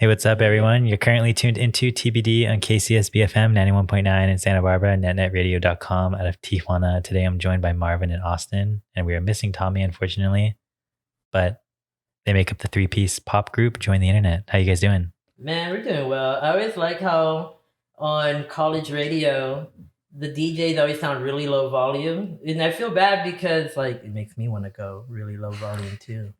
Hey, what's up, everyone? You're currently tuned into TBD on KCSB FM 91.9 in Santa Barbara, netnetradio.com out of Tijuana. Today, I'm joined by Marvin and Austin, and we are missing Tommy, unfortunately, but they make up the three-piece pop group, Join the Internet. How you guys doing? Man, we're doing well. I always like how on college radio, the DJs always sound really low volume. And I feel bad because like it makes me want to go really low volume too.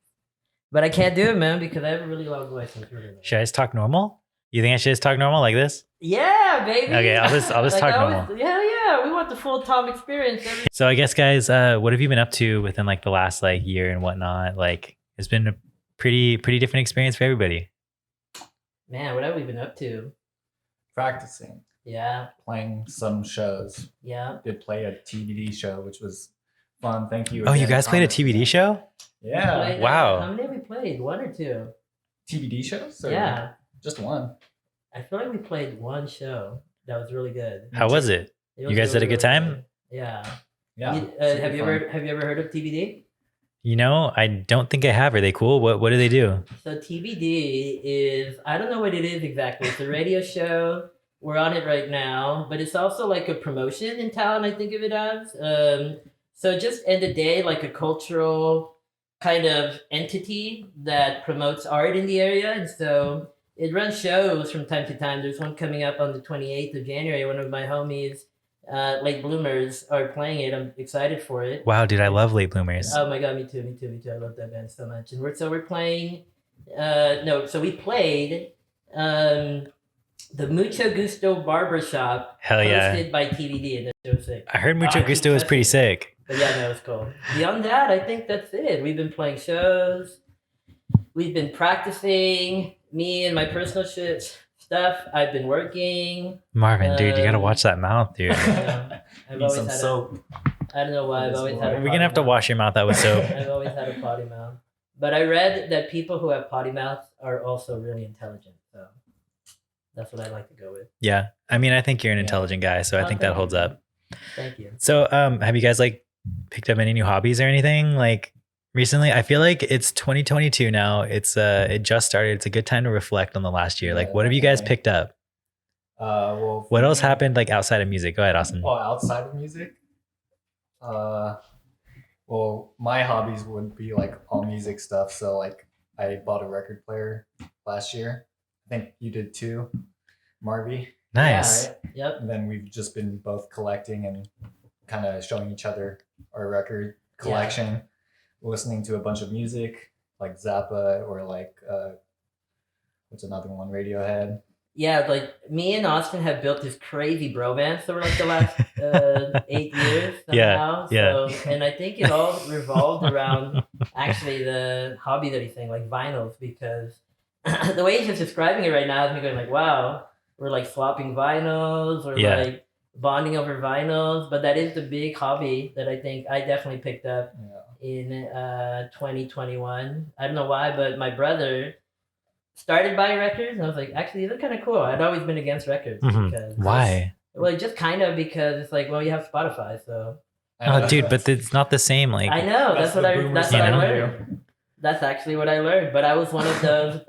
But I can't do it, man, because I have a really loud voice. Should I just talk normal? You think I should just talk normal like this? Yeah, baby. Okay, I'll just like talk normal. Yeah. We want the full Tom experience. So I guess, guys, what have you been up to within like the last like year and whatnot? Like, it's been a pretty different experience for everybody. Man, what have we been up to? Practicing. Yeah. Playing some shows. Yeah. Did play a TBD show, which was fun. Thank you. Oh, you guys played a TBD show? Yeah. Wow. How many have we played? One or two? TBD shows? Yeah. Just one. I feel like we played one show that was really good. How was it? You guys had a good time? Good. Yeah. Yeah. Have you ever heard of TBD? You know, I don't think I have. Are they cool? What do they do? So TBD is, I don't know what it is exactly. It's a radio show. We're on it right now, but it's also like a promotion in town, I think of it as. So just end of the day, like a cultural kind of entity that promotes art in the area. And so it runs shows from time to time. There's one coming up on the 28th of January. One of my homies, Late Bloomers, are playing it. I'm excited for it. Wow, dude, I love Late Bloomers. Oh my God, me too. I love that band so much. And we're playing, we played the Mucho Gusto Barbershop. Hell yeah. Hosted by TBD, and that show was sick. I heard Mucho Gusto was pretty sick. But yeah, no, it's cool. Beyond that, I think that's it. We've been playing shows. We've been practicing. Me and my personal stuff. I've been working. Marvin, dude, you gotta watch that mouth, dude. I've always had soap. I don't know why. I've always had. We're gonna have to wash your mouth out with soap. I've always had a potty mouth. But I read that people who have potty mouths are also really intelligent. So that's what I like to go with. Yeah, I mean, I think you're an intelligent guy, so I think that holds up. Thank you. So, have you guys like picked up any new hobbies or anything like recently? I feel like it's 2022 now. It's it just started. It's a good time to reflect on the last year. Like, what have you guys picked up? Well, what else happened like outside of music? Go ahead, Austin. Oh, outside of music? Well, my hobbies would be like all music stuff. So like I bought a record player last year. I think you did too, Marvy. Nice. Yeah, right? Yep. And then we've just been both collecting and kind of showing each other our record collection, listening to a bunch of music like Zappa or like what's another one, Radiohead. Yeah, like me and Austin have built this crazy bromance over like the last 8 years somehow. Yeah. So, and I think it all revolved around actually the hobby that he's saying, like vinyls, because the way he's just describing it right now is me going like, wow, we're like swapping vinyls or like bonding over vinyls. But that is the big hobby that I think I definitely picked up in 2021. I don't know why, but my brother started buying records, and I was like, actually, these are kind of cool. I'd always been against records. Because why? Well, just kind of because it's like, well, you have Spotify, so. Oh, dude, but it's not the same. Like, I know that's what I learned. That's actually what I learned. But I was one of those.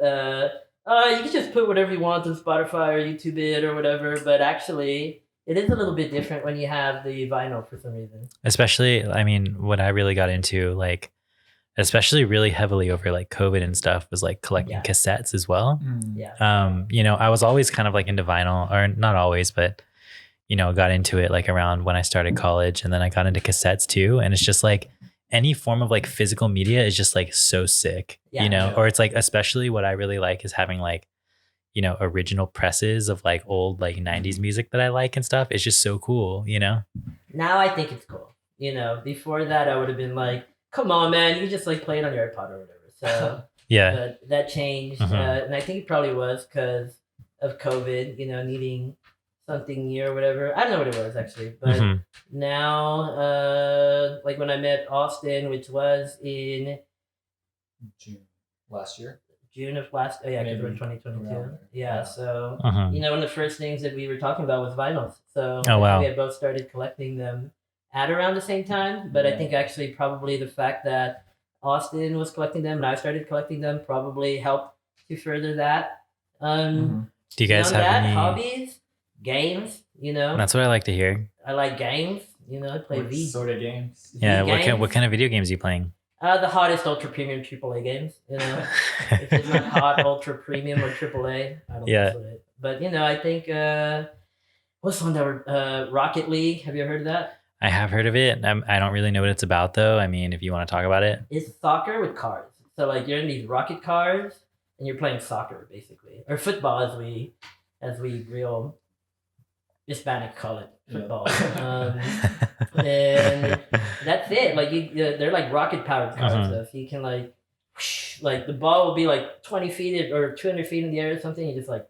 You can just put whatever you want on Spotify or YouTube it or whatever. But actually, it is a little bit different when you have the vinyl for some reason. Especially, I mean, what I really got into, like, especially really heavily over like COVID and stuff, was like collecting cassettes as well. Yeah. You know, I was always kind of like into vinyl, or not always, but you know, got into it like around when I started college, and then I got into cassettes too. And it's just like any form of like physical media is just like so sick, you know, or it's like, especially what I really like is having like, you know, original presses of like old like 90s music that I like and stuff. It's just so cool, you know? Now I think it's cool. You know, before that I would have been like, come on, man, you just like play it on your iPod or whatever. So but that changed. And I think it probably was because of COVID, you know, needing something new or whatever. I don't know what it was actually. But now, like when I met Austin, which was in June last year. June of last, because we're in 2022. Yeah, so, you know, one of the first things that we were talking about was vinyls. So we had both started collecting them at around the same time. But I think actually probably the fact that Austin was collecting them and I started collecting them probably helped to further that. Do you guys beyond have that, any hobbies, games? That's what I like to hear. I like games. I play What V. sort of games? Yeah, games. what kind of video games are you playing? The hottest ultra premium AAA games. If it's not hot ultra premium or AAA, I don't mess with it. But I think what's the one that were Rocket League? Have you ever heard of that? I have heard of it. I don't really know what it's about though. I mean, if you want to talk about it. It's soccer with cars. So like you're in these rocket cars and you're playing soccer basically, or football as we real Hispanic call it, football. And that's it. Like they're like rocket powered cars. So if you can like the ball will be like 20 feet or 200 feet in the air or something. You just like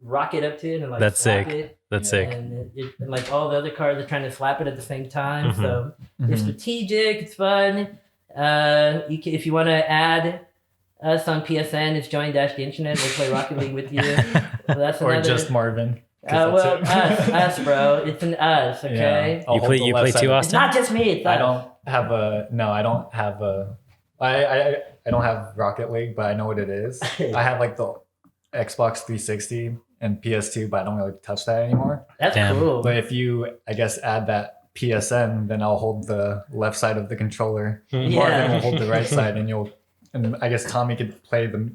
rocket up to it and like that's slap sick. it. That's sick. And like all the other cars are trying to slap it at the same time. So it's strategic. It's fun. If you want to add us on PSN, it's join-the-internet. We'll play Rocket League with you. So that's or just Marvin. Us, bro. It's an us, okay? Yeah. You play too, Austin? It's not just me. It's us. I don't have I don't have Rocket League, but I know what it is. I have like the Xbox 360 and PS2, but I don't really touch that anymore. That's cool. But if you, I guess, add that PSN, then I'll hold the left side of the controller. Marvin will hold the right side, and I guess Tommy could play the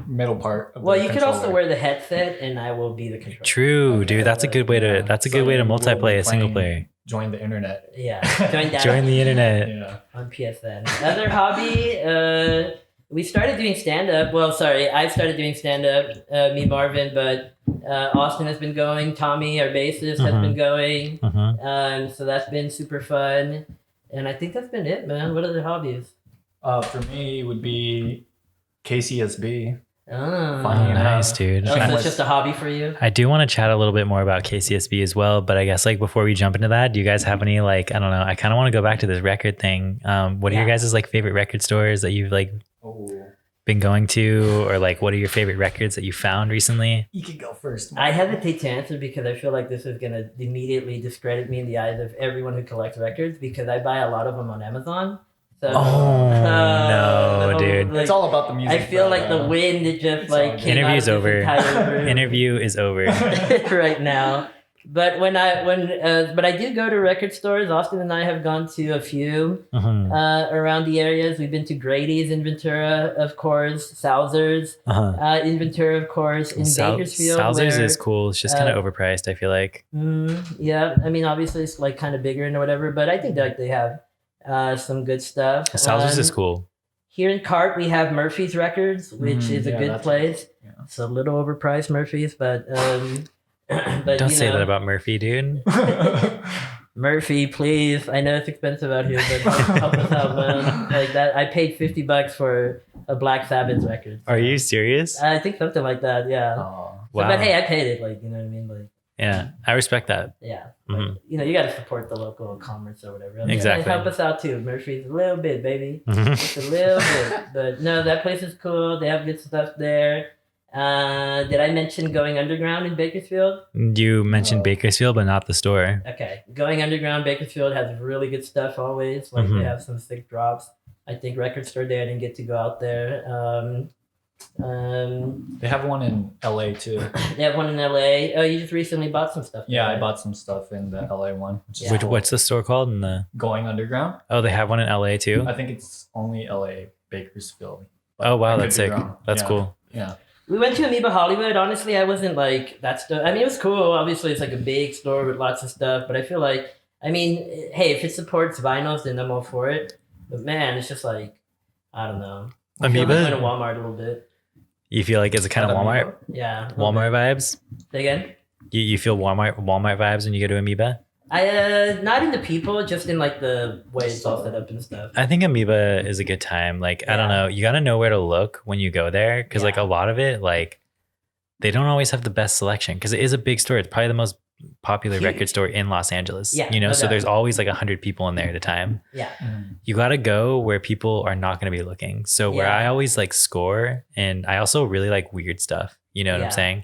middle part of you could also wear the headset and I will be the controller. True, dude. That's a good way to multiplay a single player. Join the internet. Yeah. Join the internet. Yeah. On PSN. Another hobby, we started doing stand-up. Well, sorry, I started doing stand-up, me, Marvin, but Austin has been going. Tommy, our bassist, has been going. So that's been super fun. And I think that's been it, man. What other hobbies? For me, it would be KCSB. Oh, nice, dude. So it's just a hobby for you? I do want to chat a little bit more about KCSB as well, but I guess like before we jump into that, do you guys have any like, I don't know, I kind of want to go back to this record thing. What are your guys' like favorite record stores that you've like been going to, or like what are your favorite records that you found recently? You can go first. I hesitate to answer because I feel like this is going to immediately discredit me in the eyes of everyone who collects records because I buy a lot of them on Amazon. So, no, dude. Like, it's all about the music. I feel like the wind just like interview's over. Interview is over right now. But but I do go to record stores. Austin and I have gone to a few around the areas. We've been to Grady's in Ventura, of course. Salzer's in Ventura, of course. In Bakersfield. Salzer's is cool. It's just kind of overpriced, I feel like. Yeah, I mean, obviously it's like kind of bigger and whatever, but I think like they have some good stuff. Salzer's is cool. Here in Cart, we have Murphy's Records, which is a good place. Yeah. It's a little overpriced, Murphy's, but don't say that about Murphy, dude. Murphy, please. I know it's expensive out here, but help us out, man. Like that, I paid $50 for a Black Sabbath record. So. Are you serious? I think something like that. Yeah. Wow. But hey, I paid it. Like, you know what I mean? Like. Yeah, I respect that. Yeah. Like, you got to support the local commerce or whatever. Exactly. Help us out too. Murphy's a little bit, baby. Just a little bit. But no, that place is cool. They have good stuff there. Did I mention Going Underground in Bakersfield? You mentioned Bakersfield, but not the store. Okay. Going Underground, Bakersfield has really good stuff always. Like they have some sick drops. I think Record Store Day, I didn't get to go out there. They have one in LA too. They have one in LA. Oh, you just recently bought some stuff. Yeah, I bought some stuff in the LA one. What's the store called? In the Going Underground. Oh, they have one in LA too. I think it's only LA, Bakersfield. Oh wow, that's sick. That's cool. Yeah. We went to Amoeba Hollywood. Honestly, I wasn't like that stuff. I mean, it was cool. Obviously, it's like a big store with lots of stuff. But I feel like, I mean, hey, if it supports vinyls, then I'm all for it. But man, it's just like, I don't know. Amoeba. I went to Walmart a little bit. You feel like it's a kind of Walmart? Yeah. Walmart vibes? Say again? You feel Walmart vibes when you go to Amoeba? Not in the people, just in like the way it's all set up and stuff. I think Amoeba is a good time. Like, I don't know. You got to know where to look when you go there. Because like a lot of it, like they don't always have the best selection. Because it is a big store. It's probably the most popular record store in Los Angeles. Yeah, so there's always like 100 people in there at a time. Yeah. You got to go where people are not going to be looking. So where I always like score, and I also really like weird stuff. You know what I'm saying?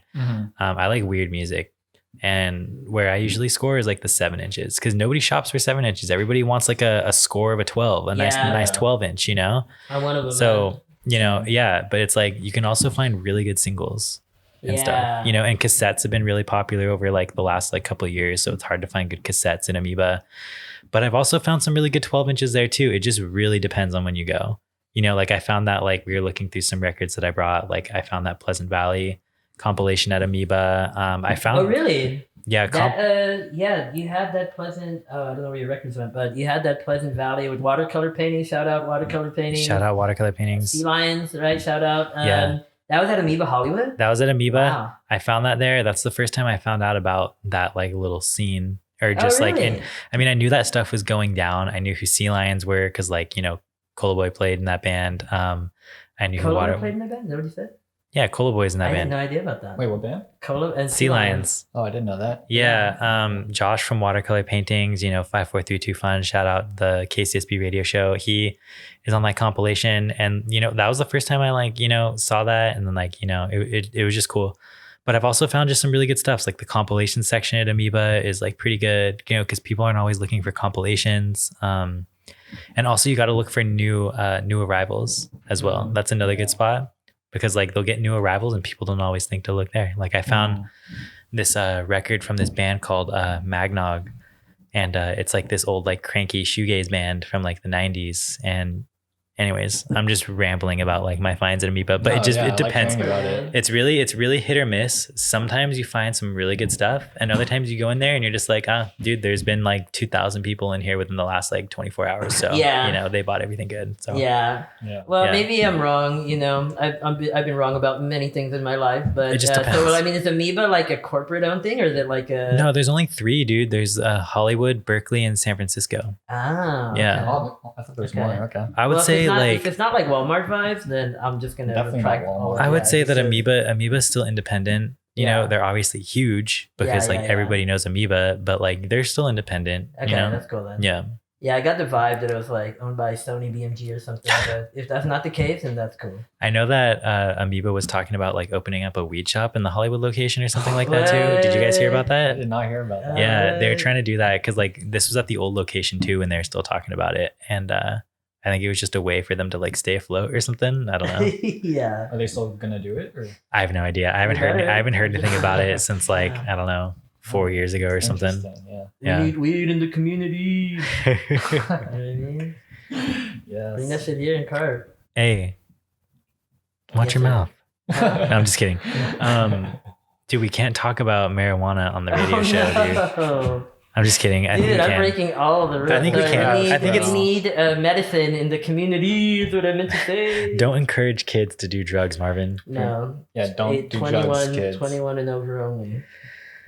I like weird music. And where I usually score is like the 7 inches, because nobody shops for 7 inches. Everybody wants like a score of a 12, a nice 12 inch, you know? I'm one of them. So you know, yeah, but it's like you can also find really good singles and stuff, you know, and cassettes have been really popular over like the last like couple of years. So it's hard to find good cassettes in Amoeba. But I've also found some really good 12 inches there too. It just really depends on when you go. You know, like I found that like we were looking through some records that I brought. Like I found that Pleasant Valley compilation at Amoeba. I found. Oh, really? Yeah. Yeah, you had that Pleasant. Oh, I don't know where your records went, but you had that Pleasant Valley with watercolor painting. Shout out watercolor painting. Shout out watercolor paintings. Sea lions, right? Shout out. Yeah. That was at Amoeba Hollywood. That was at Amoeba. Wow. I found that there. That's the first time I found out about that like little scene, or just like really? I mean, I knew that stuff was going down. I knew who Sea Lions were because like, you know, Cola Boy played in that band. I knew Cola who Boy played in that band? Is that what you said? Yeah, Cola Boy's in that I had band. no idea about that. Wait, what band? Cola and Sea Lions. Oh, I didn't know that. Yeah. Josh from Watercolor Paintings, you know, 5432 Fun, shout out the KCSB radio show. He is on that compilation. And, you know, that was the first time I like, you know, saw that. And then like, you know, it was just cool. But I've also found just some really good stuff. Like the compilation section at Amoeba is like pretty good, you know, because people aren't always looking for compilations. And also you got to look for new arrivals as well. That's another good spot. Because like they'll get new arrivals and people don't always think to look there. Like I found this record from this band called Magnog, and it's like this old like cranky shoegaze band from like the 90s. And anyways, I'm just rambling about like my finds at Amoeba, but it depends. It's really hit or miss. Sometimes you find some really good stuff, and other times you go in there and you're just like, dude, there's been like 2,000 people in here within the last like 24 hours. So you know, they bought everything good. So well, maybe I'm wrong. You know, I've been wrong about many things in my life, but it just depends. So I mean, is Amoeba like a corporate owned thing, or is it like a? No, there's only 3, dude. There's Hollywood, Berkeley, and San Francisco. Ah, yeah. Oh, I thought there was more. Okay. I would say like if it's not like Walmart vibes, then I'm just gonna track. I would say that Amoeba is still independent. You know, they're obviously huge because everybody knows Amoeba, but like they're still independent. Okay, you know? that's cool then. Yeah. Yeah, I got the vibe that it was like owned by Sony BMG or something. But if that's not the case, then that's cool. I know that Amoeba was talking about like opening up a weed shop in the Hollywood location or something like that too. Did you guys hear about that? I did not hear about that. Yeah, they were trying to do that because like this was at the old location too, and they're still talking about it. And I think it was just a way for them to like stay afloat or something. I don't know. Yeah. Are they still gonna do it? Or? I have no idea. I haven't heard anything about it since like I don't know 4 years ago or something. Yeah. We need weed in the community. You know what I mean? Yes. Bring that shit here and carve. Hey, watch your mouth. No, I'm just kidding. Dude, we can't talk about marijuana on the radio show, dude. I'm just kidding. I think we I'm can. breaking all the rules. I think we can. I think we need medicine in the community. Is what I meant to say. Don't encourage kids to do drugs, Marvin. No. Yeah, don't do drugs, kids. 21 and over only.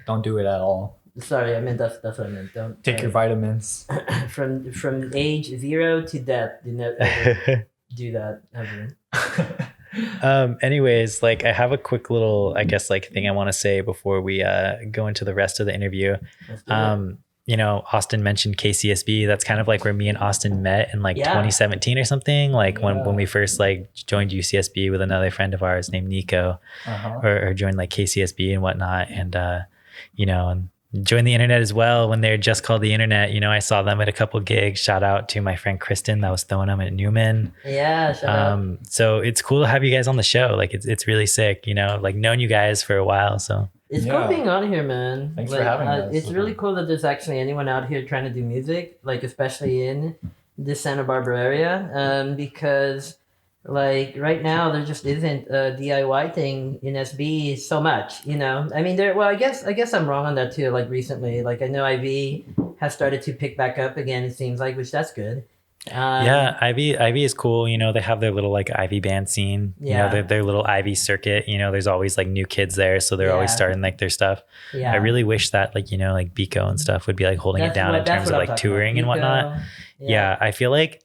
Don't do it at all. Sorry, I meant that's what I meant. Don't take your vitamins. from age 0 to death. Do not ever do that ever. Anyways, like I have a quick little, I guess, like thing I want to say before we go into the rest of the interview. You know, Austin mentioned KCSB. That's kind of like where me and Austin met in like 2017 or something. Like when we first like joined UCSB with another friend of ours named Nico, or joined like KCSB and whatnot. And you know, and joined the internet as well when they're just called the internet. You know, I saw them at a couple gigs. Shout out to my friend Kristen that was throwing them at Newman. Yeah, shout out. So it's cool to have you guys on the show. Like it's really sick, you know, like known you guys for a while. So it's cool being on here, man. Thanks for having us. It's really cool that there's actually anyone out here trying to do music, like especially in the Santa Barbara area, because like right now there just isn't a DIY thing in SB so much, you know. I mean, I guess I'm wrong on that too. Like recently, like I know IV has started to pick back up again. It seems like, which that's good. Yeah, Ivy is cool. You know, they have their little like Ivy band scene. Yeah. You know, their little Ivy circuit. You know, there's always like new kids there, so they're always starting like their stuff. Yeah. I really wish that like, you know, like Biko and stuff would be like holding it down in terms of like touring and whatnot. Yeah, I feel like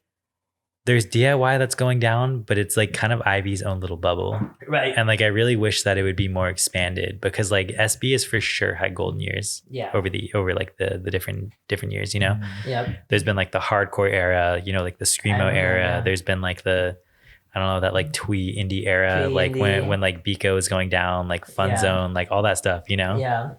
there's DIY that's going down, but it's like kind of Ivy's own little bubble. Right. And like I really wish that it would be more expanded, because like SB has for sure had golden years over like the different years, you know? Yeah. There's been like the hardcore era, you know, like the screamo era. There's been like the, I don't know, that like twee indie era, like when like Biko is going down, like Fun Zone, like all that stuff, you know? Yeah.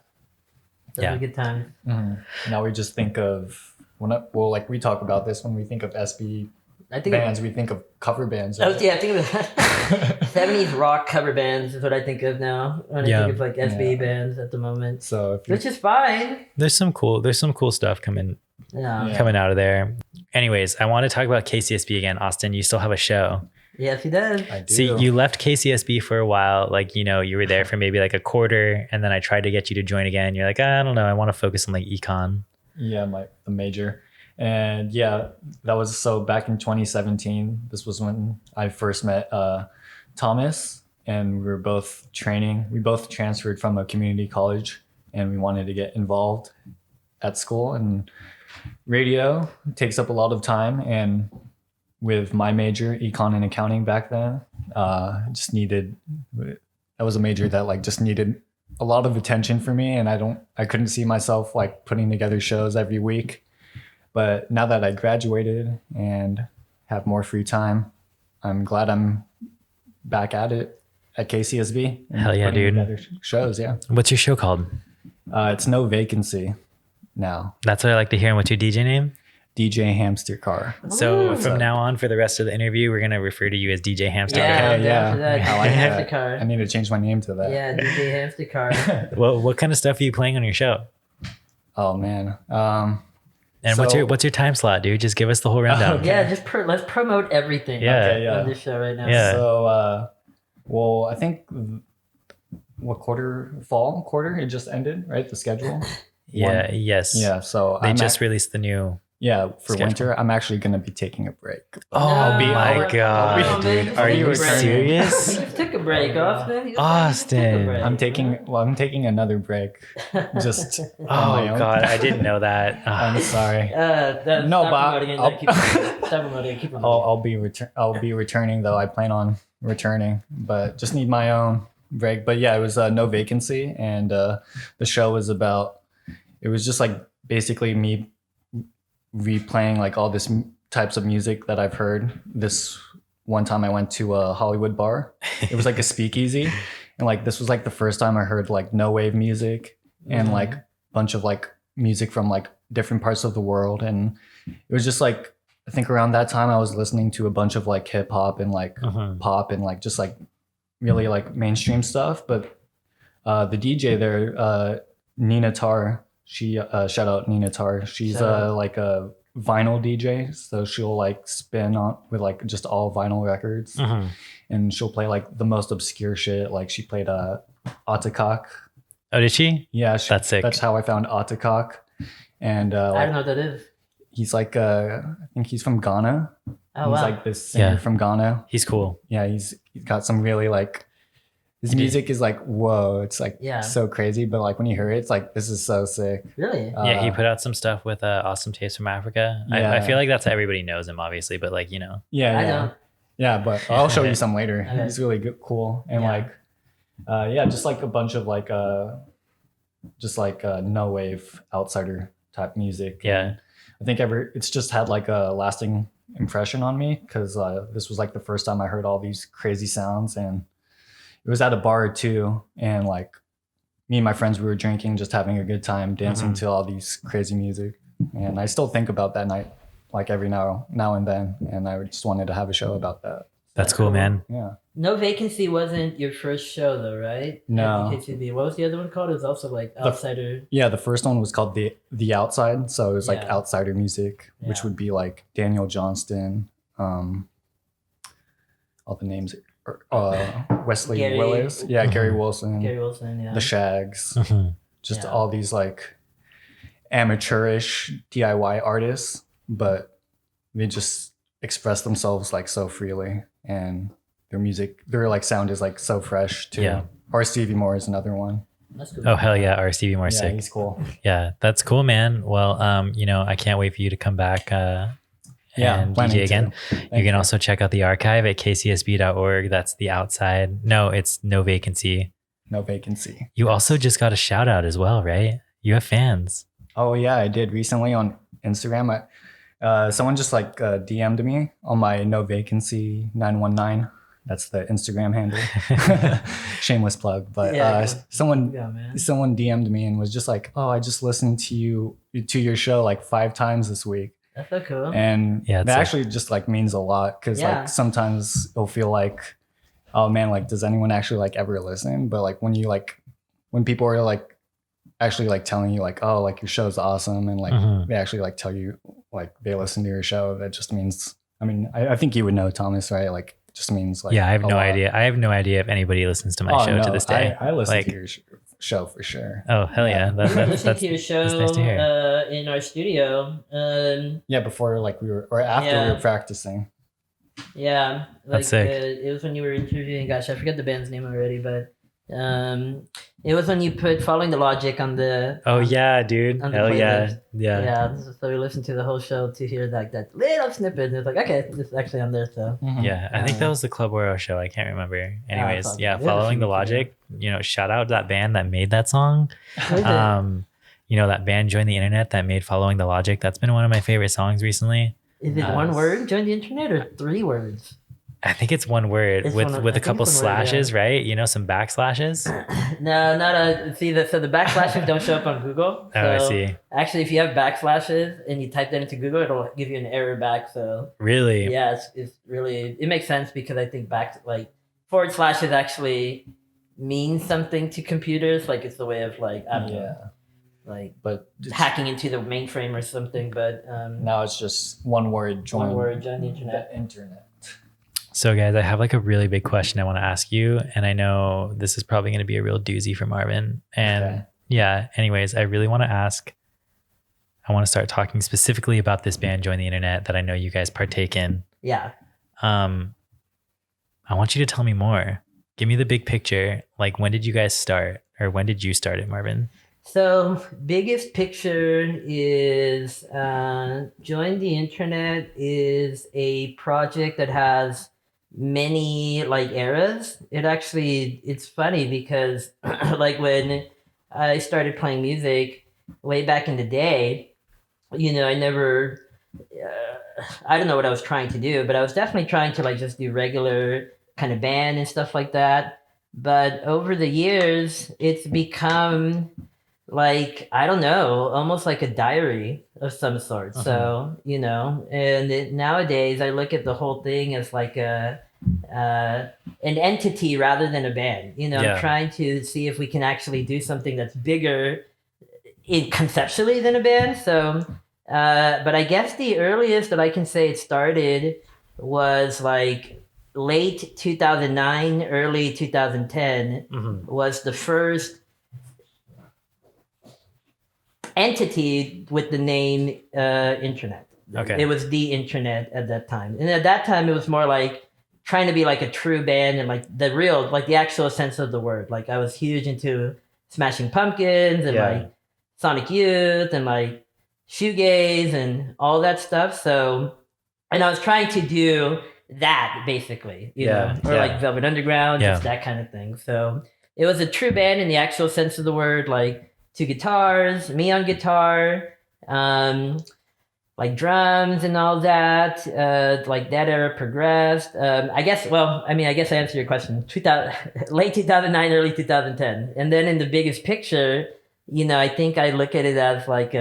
Those were good times. Now we just think of like we talk about this when we think of SB, I think bands, we think of cover bands. I Right? was, yeah, I think of that. 70s rock cover bands is what I think of now when I think of like SB bands at the moment. So if you Which is fine. There's some cool stuff coming Yeah. coming out of there. Anyways, I want to talk about KCSB again. Austin, you still have a show. Yes, he does. I do. So you left KCSB for a while, like, you were there for maybe like a quarter, and then I tried to get you to join again. You're like, I don't know, I want to focus on like econ. Yeah, the major. And yeah, that was so back in 2017. This was when I first met Thomas, and we were both training. We both transferred from a community college, and we wanted to get involved at school. And radio takes up a lot of time, and with my major, econ and accounting back then, that was a major that like just needed a lot of attention for me, and I couldn't see myself like putting together shows every week. But now that I graduated and have more free time, I'm glad I'm back at it at KCSB. and Hell yeah, putting dude. together shows, yeah. What's your show called? It's No Vacancy now. That's what I like to hear. And what's your DJ name? DJ Hamster Car. So Ooh. from now on, for the rest of the interview, we're going to refer to you as DJ Hamster. Yeah, I'm Okay, down for that. I like Hamster that. Car. I need to change my name to that. Yeah, DJ Hamster Car. Well, what kind of stuff are you playing on your show? Oh man. And So- what's your time slot, dude? Just give us the whole rundown. Okay. Yeah, just let's promote everything Yeah. Okay, yeah. on this show right now. Yeah. So, well, I think what fall quarter it just ended, right? The schedule. Yeah. Yes. Yeah. So They I'm just released the new. for schedule. winter. I'm actually gonna be taking a break. Oh No, my no, god, no, man, dude! Are just you take a break. serious? He just took a break, Austin. He just Austin. took a break. I'm taking another break. Just on my Oh own. god, I didn't know that. I'm sorry. No, but stop promoting it. I'll- Stop promoting it. Keep promoting I'll be returning though. I plan on returning, but just need my own break. But yeah, it was No Vacancy, and the show was about. It was just like basically me replaying like all this types of music that I've heard. This one time I went to a Hollywood bar. It was like a speakeasy, and like this was like the first time I heard like no wave music and like a bunch of like music from like different parts of the world. And it was just like, I think around that time I was listening to a bunch of like hip hop and like pop and like just like really like mainstream stuff. But the DJ there, Nina Tar, she shout out Nina Tar. She's Shout out. like a vinyl DJ, so she'll like spin on with like just all vinyl records, and she'll play like the most obscure shit. Like she played Otakak. Oh, did she? Yeah, That's sick. That's how I found Otakak. And I like, don't know what that is. he's like I think he's from Ghana. Oh, He's wow. like this singer Yeah. from Ghana. He's cool. Yeah, he's got some really like his He did. music is like whoa, it's like Yeah. so crazy, but like when you hear it, it's like this is so sick. Really? Yeah, he put out some stuff with Awesome Taste from Africa. I Yeah. feel like that's how everybody knows him, obviously, but like, Yeah, I yeah. don't. Yeah, but I'll show you some later. Okay. He's really good, cool, and Yeah. like, just like a bunch of like, no wave outsider type music. Yeah. And I think it's just had like a lasting impression on me because this was like the first time I heard all these crazy sounds, and it was at a bar too, and like me and my friends, we were drinking, just having a good time, dancing to all these crazy music, and I still think about that night like every now and then, and I just wanted to have a show about that. That's cool, man. Yeah. No Vacancy wasn't your first show though, right? No. At KCSB. What was the other one called? It was also like Outsider. Yeah, the first one was called the Outside, so it was like Yeah. outsider music, which Yeah. would be like Daniel Johnston, all the names, Wesley Gary- Willis, yeah, Gary Wilson, Gary Wilson, yeah. the Shags, just Yeah. all these like amateurish DIY artists, but they just express themselves like so freely, and their like sound is like so fresh too. Yeah. Or Stevie Moore is another one. That's cool. Oh, hell yeah. Or Stevie Moore Yeah, sick. he's cool. Yeah, that's cool, man. Well, I can't wait for you to come back and planning DJ again. to. You can also check out the archive at kcsb.org. That's the outside. No, it's No Vacancy. No Vacancy. You also just got a shout out as well, right? You have fans. Oh yeah, I did recently on Instagram. Someone just like DM'd me on my No Vacancy 919. That's the Instagram handle. Shameless plug, but Yeah. someone Yeah, man. DM'd me and was just like, "Oh, I just listened to your show like 5 times this week." That's so cool. And Yeah, it's that like- actually just like means a lot because Yeah. like sometimes it'll feel like, oh man, like does anyone actually like ever listen? But like when people are like actually like telling you like, oh, like your show's awesome, and like Mhm. they actually like tell you like they listen to your show, that just means, I mean, I think you would know, Thomas, right? Like just means like, yeah, I have a no lot. idea. I have no idea if anybody listens to my show to this day. I listen Like- to your show for sure. Oh hell yeah! We were listening That's to your show nice to hear. in our studio. Yeah, before like we were, or after we Yeah. were practicing. Yeah, like That's sick. it was when you were interviewing. Gosh, I forget the band's name already, but it was when you put "Following the Logic" on the. Oh on- yeah, dude! on the Hell yeah, playlist. yeah. Yeah, so we listened to the whole show to hear like that little snippet. And it's like, okay, this is actually on there. So Mhm. Yeah, I think that was the Club Oro show. I can't remember. Anyways, fuck. yeah, It was following the huge, logic. You know, shout out to that band that made that song. What is it? You know, that band Join the Internet that made Following the Logic. That's been one of my favorite songs recently. Is it one word? Join the internet or 3 words? I think it's one word It's with one- I with a think couple it's one word, slashes, yeah. right? You know, some backslashes. No, not a. See, so the backslashes don't show up on Google. Oh, I So see. actually, if you have backslashes and you type that into Google, it'll give you an error back. So Really? yeah, it's really, it makes sense because I think like forward slashes actually mean something to computers. Like it's the way of like, I don't know, Yeah, like but it's, hacking into the mainframe or something. But now it's just one word. Join one word, join the internet. the internet. So, guys, I have like a really big question I want to ask you, and I know this is probably going to be a real doozy for Marvin. And Okay. yeah, anyways, I really want to ask. I want to start talking specifically about this band, Join the Internet, that I know you guys partake in. Yeah. I want you to tell me more. Give me the big picture. Like, when did you guys start, or when did you start it, Marvin? So biggest picture is Join the Internet is a project that has many like eras. It's funny because like when I started playing music way back in the day, you know, I don't know what I was trying to do, but I was definitely trying to like just do regular kind of band and stuff like that. But over the years, it's become like, I don't know, almost like a diary of some sort. So, you know, and nowadays I look at the whole thing as like an entity rather than a band. You know, Yeah. I'm trying to see if we can actually do something that's bigger conceptually than a band. So, but I guess the earliest that I can say it started was like late 2009, early 2010 was the first entity with the name internet. Okay. It was the internet at that time. And at that time it was more like trying to be like a true band and like the real, like the actual sense of the word. Like I was huge into Smashing Pumpkins and Yeah. like Sonic Youth and like shoegaze and all that stuff. So, and I was trying to do that basically, you Yeah, know, or yeah. like Velvet Underground, Yeah. just that kind of thing. So it was a true band in the actual sense of the word, like 2 guitars, me on guitar, like drums and all that. Like that era progressed. I guess I answered your question. 2000, late 2009, early 2010, and then in the biggest picture, you know, I think I look at it as like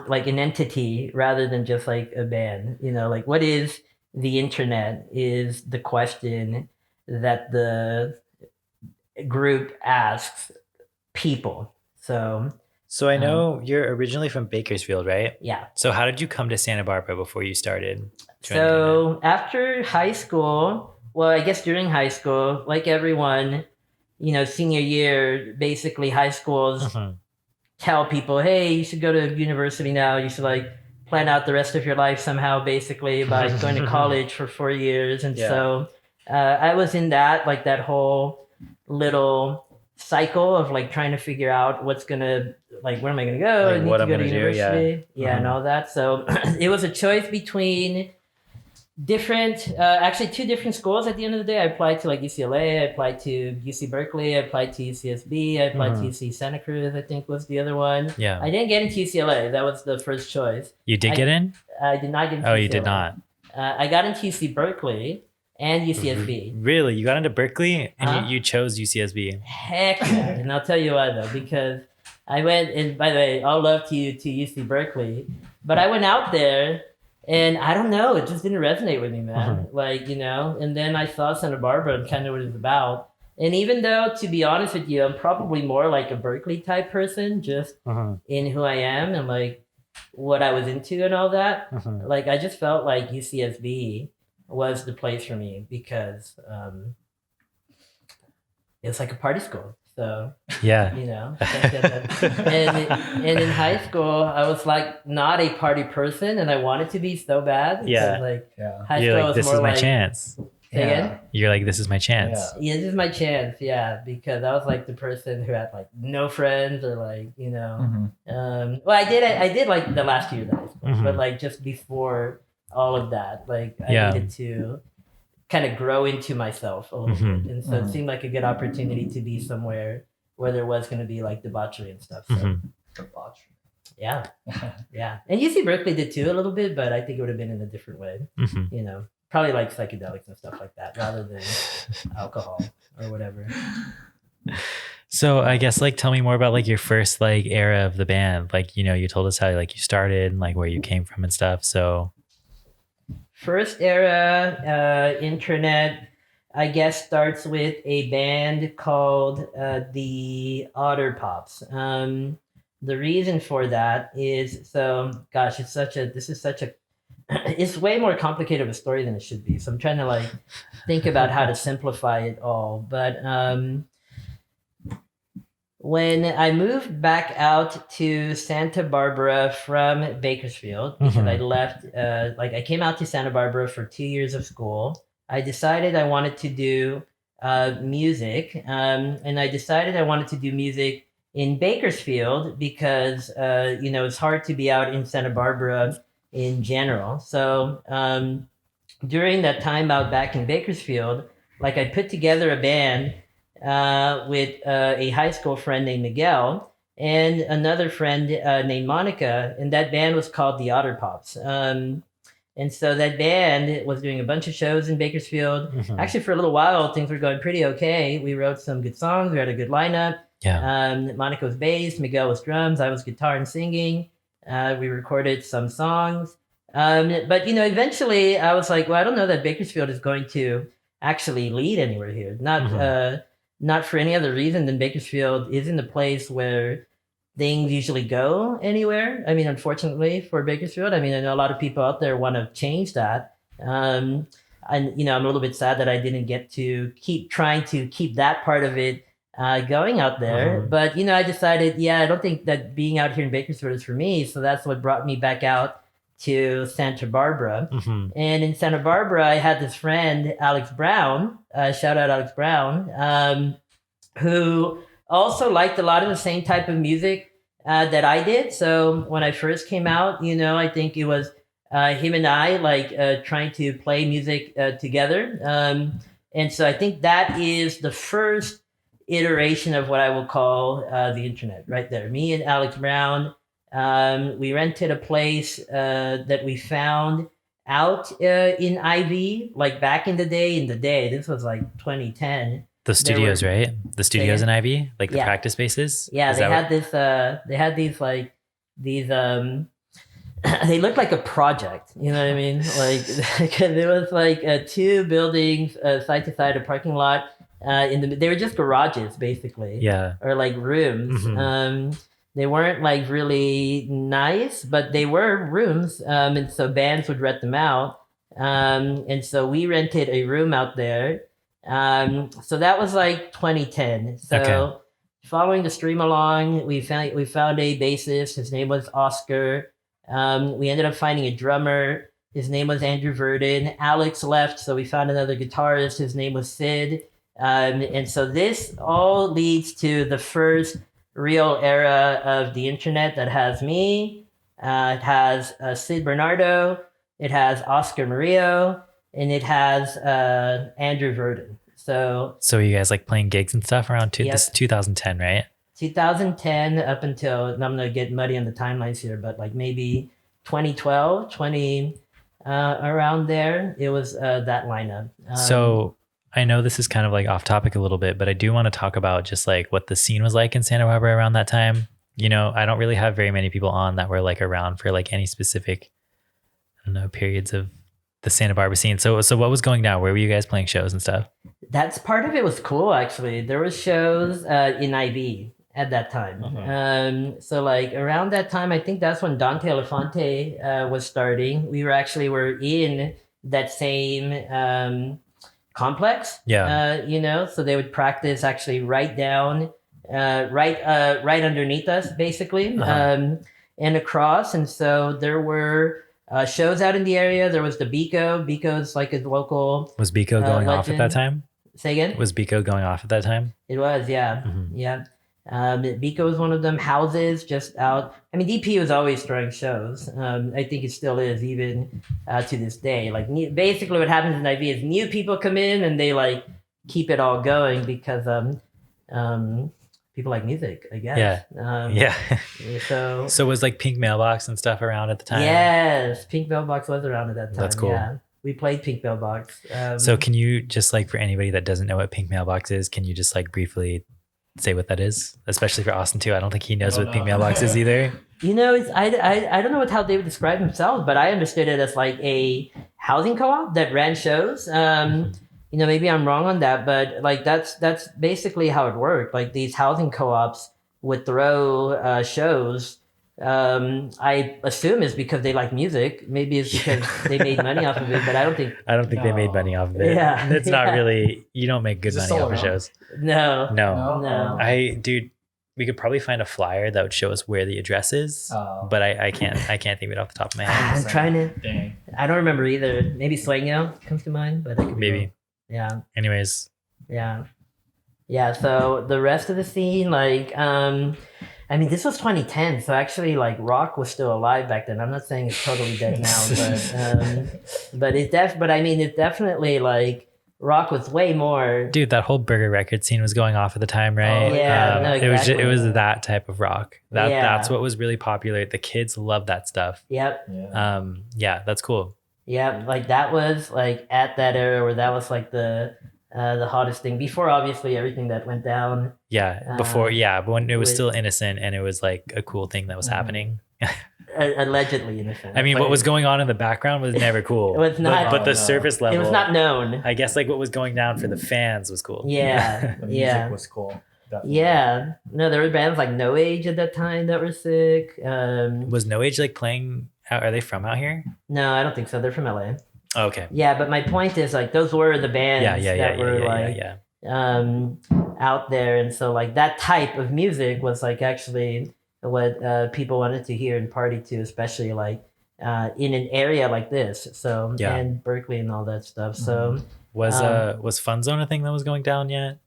like an entity rather than just like a band. You know, like what is the internet is the question that the group asks people. So So I know you're originally from Bakersfield, right? yeah. So how did you come to Santa Barbara before you started? So after high school, well, I guess during high school, like everyone, you know, senior year, basically high schools tell people, hey, you should go to university now. You should like plan out the rest of your life somehow, basically by going to college for 4 years. And Yeah. so I was in that, like that whole little cycle of like trying to figure out what's gonna, like, where am I gonna go? Like I need what to I'm go to gonna do, yeah. university. Yeah, and all that. So it was a choice between different, actually 2 different schools at the end of the day. I applied to like UCLA, I applied to UC Berkeley, I applied to UCSB, I applied to UC Santa Cruz, I think was the other one. Yeah. I didn't get into UCLA. That was the first choice. You did get in? I did not get into Oh, UCLA. you did not. I got into UC Berkeley and UCSB. Really? You got into Berkeley and Huh? you chose UCSB? Heck yeah. And I'll tell you why though, because I went, and by the way, all love to you to UC Berkeley, but I went out there, and I don't know, it just didn't resonate with me, man. Like, you know, and then I saw Santa Barbara and kind of what it's about. And even though, to be honest with you, I'm probably more like a Berkeley type person, just in who I am and like what I was into and all that. Like, I just felt like UCSB was the place for me because it's like a party school. So, Yeah. you know, and in high school, I was like not a party person and I wanted to be so bad. Yeah. So, like, Yeah. high You're school like, was this more is my like, chance. Say again? You're like, this is my chance. Yeah, this is my chance. Yeah, because I was like the person who had like no friends or like, you know. Well, I did like the last year of high school, but like just before all of that, like I needed to kind of grow into myself a little bit, and so it seemed like a good opportunity to be somewhere where there was going to be like debauchery and stuff. So. Debauchery. Yeah, yeah, and UC Berkeley did too a little bit, but I think it would have been in a different way. You know. Probably like psychedelics and stuff like that rather than alcohol or whatever. So I guess like tell me more about like your first like era of the band. Like, you know, you told us how like you started and like where you came from and stuff. So first era internet, I guess, starts with a band called the Otterpops. The reason for that is gosh, this is such a it's way more complicated of a story than it should be. So I'm trying to like think about how to simplify it all. But when I moved back out to Santa Barbara from Bakersfield, because I left, I came out to Santa Barbara for 2 years of school. I decided I wanted to do music. And I decided I wanted to do music in Bakersfield because, you know, it's hard to be out in Santa Barbara in general. So during that time out back in Bakersfield, like I put together a band with a high school friend named Miguel and another friend named Monica, and that band was called the Otterpops. And so that band was doing a bunch of shows in Bakersfield. Actually, for a little while, things were going pretty okay. We wrote some good songs. We had a good lineup. Monica was bass, Miguel was drums, I was guitar and singing. We recorded some songs. But, you know, eventually I was like, well, I don't know that Bakersfield is going to actually lead anywhere here. Not for any other reason than Bakersfield isn't a place where things usually go anywhere. I mean, unfortunately for Bakersfield, I mean, I know a lot of people out there want to change that. And, you know, I'm a little bit sad that I didn't get to keep trying to keep that part of it going out there. But, you know, I decided, I don't think that being out here in Bakersfield is for me. So that's what brought me back out to Santa Barbara. And in Santa Barbara, I had this friend, Alex Brown, shout out Alex Brown, who also liked a lot of the same type of music that I did. So when I first came out, you know, I think it was him and I like trying to play music together. And so I think that is the first iteration of what I will call the internet right there. Me and Alex Brown, we rented a place that we found out in IV, like back in the day, this was like 2010. The studios, right? The studios in IV, like the practice spaces. Yeah, they had these they looked like a project, you know what I mean? Like, there was like 2 buildings side to side, a parking lot. They were just garages basically, or like rooms. They weren't like really nice, but they were rooms, and so bands would rent them out. And so we rented a room out there. So that was like 2010. So following the stream along, we found a bassist. His name was Oscar. We ended up finding a drummer. His name was Andrew Verdon. Alex left, so we found another guitarist. His name was Sid. And so this all leads to the first real era of the internet that has me. It has Sid Bernardo. It has Oscar Murillo. And it has Andrew Verdon. So you guys like playing gigs and stuff around this 2010, right? 2010 up until, and I'm going to get muddy on the timelines here, but like maybe 2012, around there, it was that lineup. So I know this is kind of like off topic a little bit, but I do want to talk about just like what the scene was like in Santa Barbara around that time. you know, I don't really have very many people on that were like around for like any specific, I don't know, periods of the Santa Barbara scene. So what was going down? Where were you guys playing shows and stuff? That's part of it was cool actually. There was shows in IB at that time. So like around that time, I think that's when Dante Elefante was starting. We were in that same complex. Yeah. You know, so they would practice actually right down, right underneath us, basically, and across. And so there were shows out in the area. There was the Biko. Biko's like a local. Was Biko going off at that time? Say again? Was Biko going off at that time? It was, yeah. Yeah. Biko was one of them. Houses just out. I mean, DP was always throwing shows. I think it still is, even to this day. Like, basically what happens in IV is new people come in and they like keep it all going because people like music, I guess. Yeah. So was like Pink Mailbox and stuff around at the time? Yes, Pink Mailbox was around at that time. That's cool. Yeah. We played Pink Mailbox. So can you just like, for anybody that doesn't know what Pink Mailbox is, can you just like briefly say what that is? Especially for Austin too. I don't think he knows what Pink Mailbox is either. You know, I don't know how they would describe themselves, but I understood it as like a housing co-op that ran shows. You know, maybe I'm wrong on that, but like that's basically how it worked. Like these housing co-ops would throw shows. I assume it's because they like music. Maybe it's because they made money off of it, but I don't think they made money off of it. Yeah. It's not really, you don't make good money off of shows. No. Dude, we could probably find a flyer that would show us where the address is, but I can't think of it off the top of my head. I'm trying to. Dang. I don't remember either. Maybe Swangyo comes to mind, but I could be Maybe. wrong. Yeah. Anyways. Yeah. So the rest of the scene, like, I mean, this was 2010, so actually, like, rock was still alive back then. I'm not saying it's totally dead now, but it's definitely like rock was way more. Dude, that whole burger record scene was going off at the time, right? Oh, yeah, it was that type of rock. That's what was really popular. The kids love that stuff. Yep. Yeah, that's cool. Yeah, like that was like at that era where that was like the hottest thing before obviously everything that went down. But when it was still innocent and it was like a cool thing that was happening. Allegedly innocent. I mean, what was going on in the background was never cool. It was not, but the surface level, it was not known. I guess like what was going down for the fans was cool. Yeah. The music was cool. Definitely. Yeah. No, there were bands like No Age at that time that were sick. Was No Age like playing out? Are they from out here? No, I don't think so. They're from LA. Oh, okay. Yeah, but my point is like those were the bands that were out there, and so like that type of music was like actually what people wanted to hear and party to, especially like in an area like this. So and Berkeley and all that stuff. So was Fun Zone a thing that was going down yet?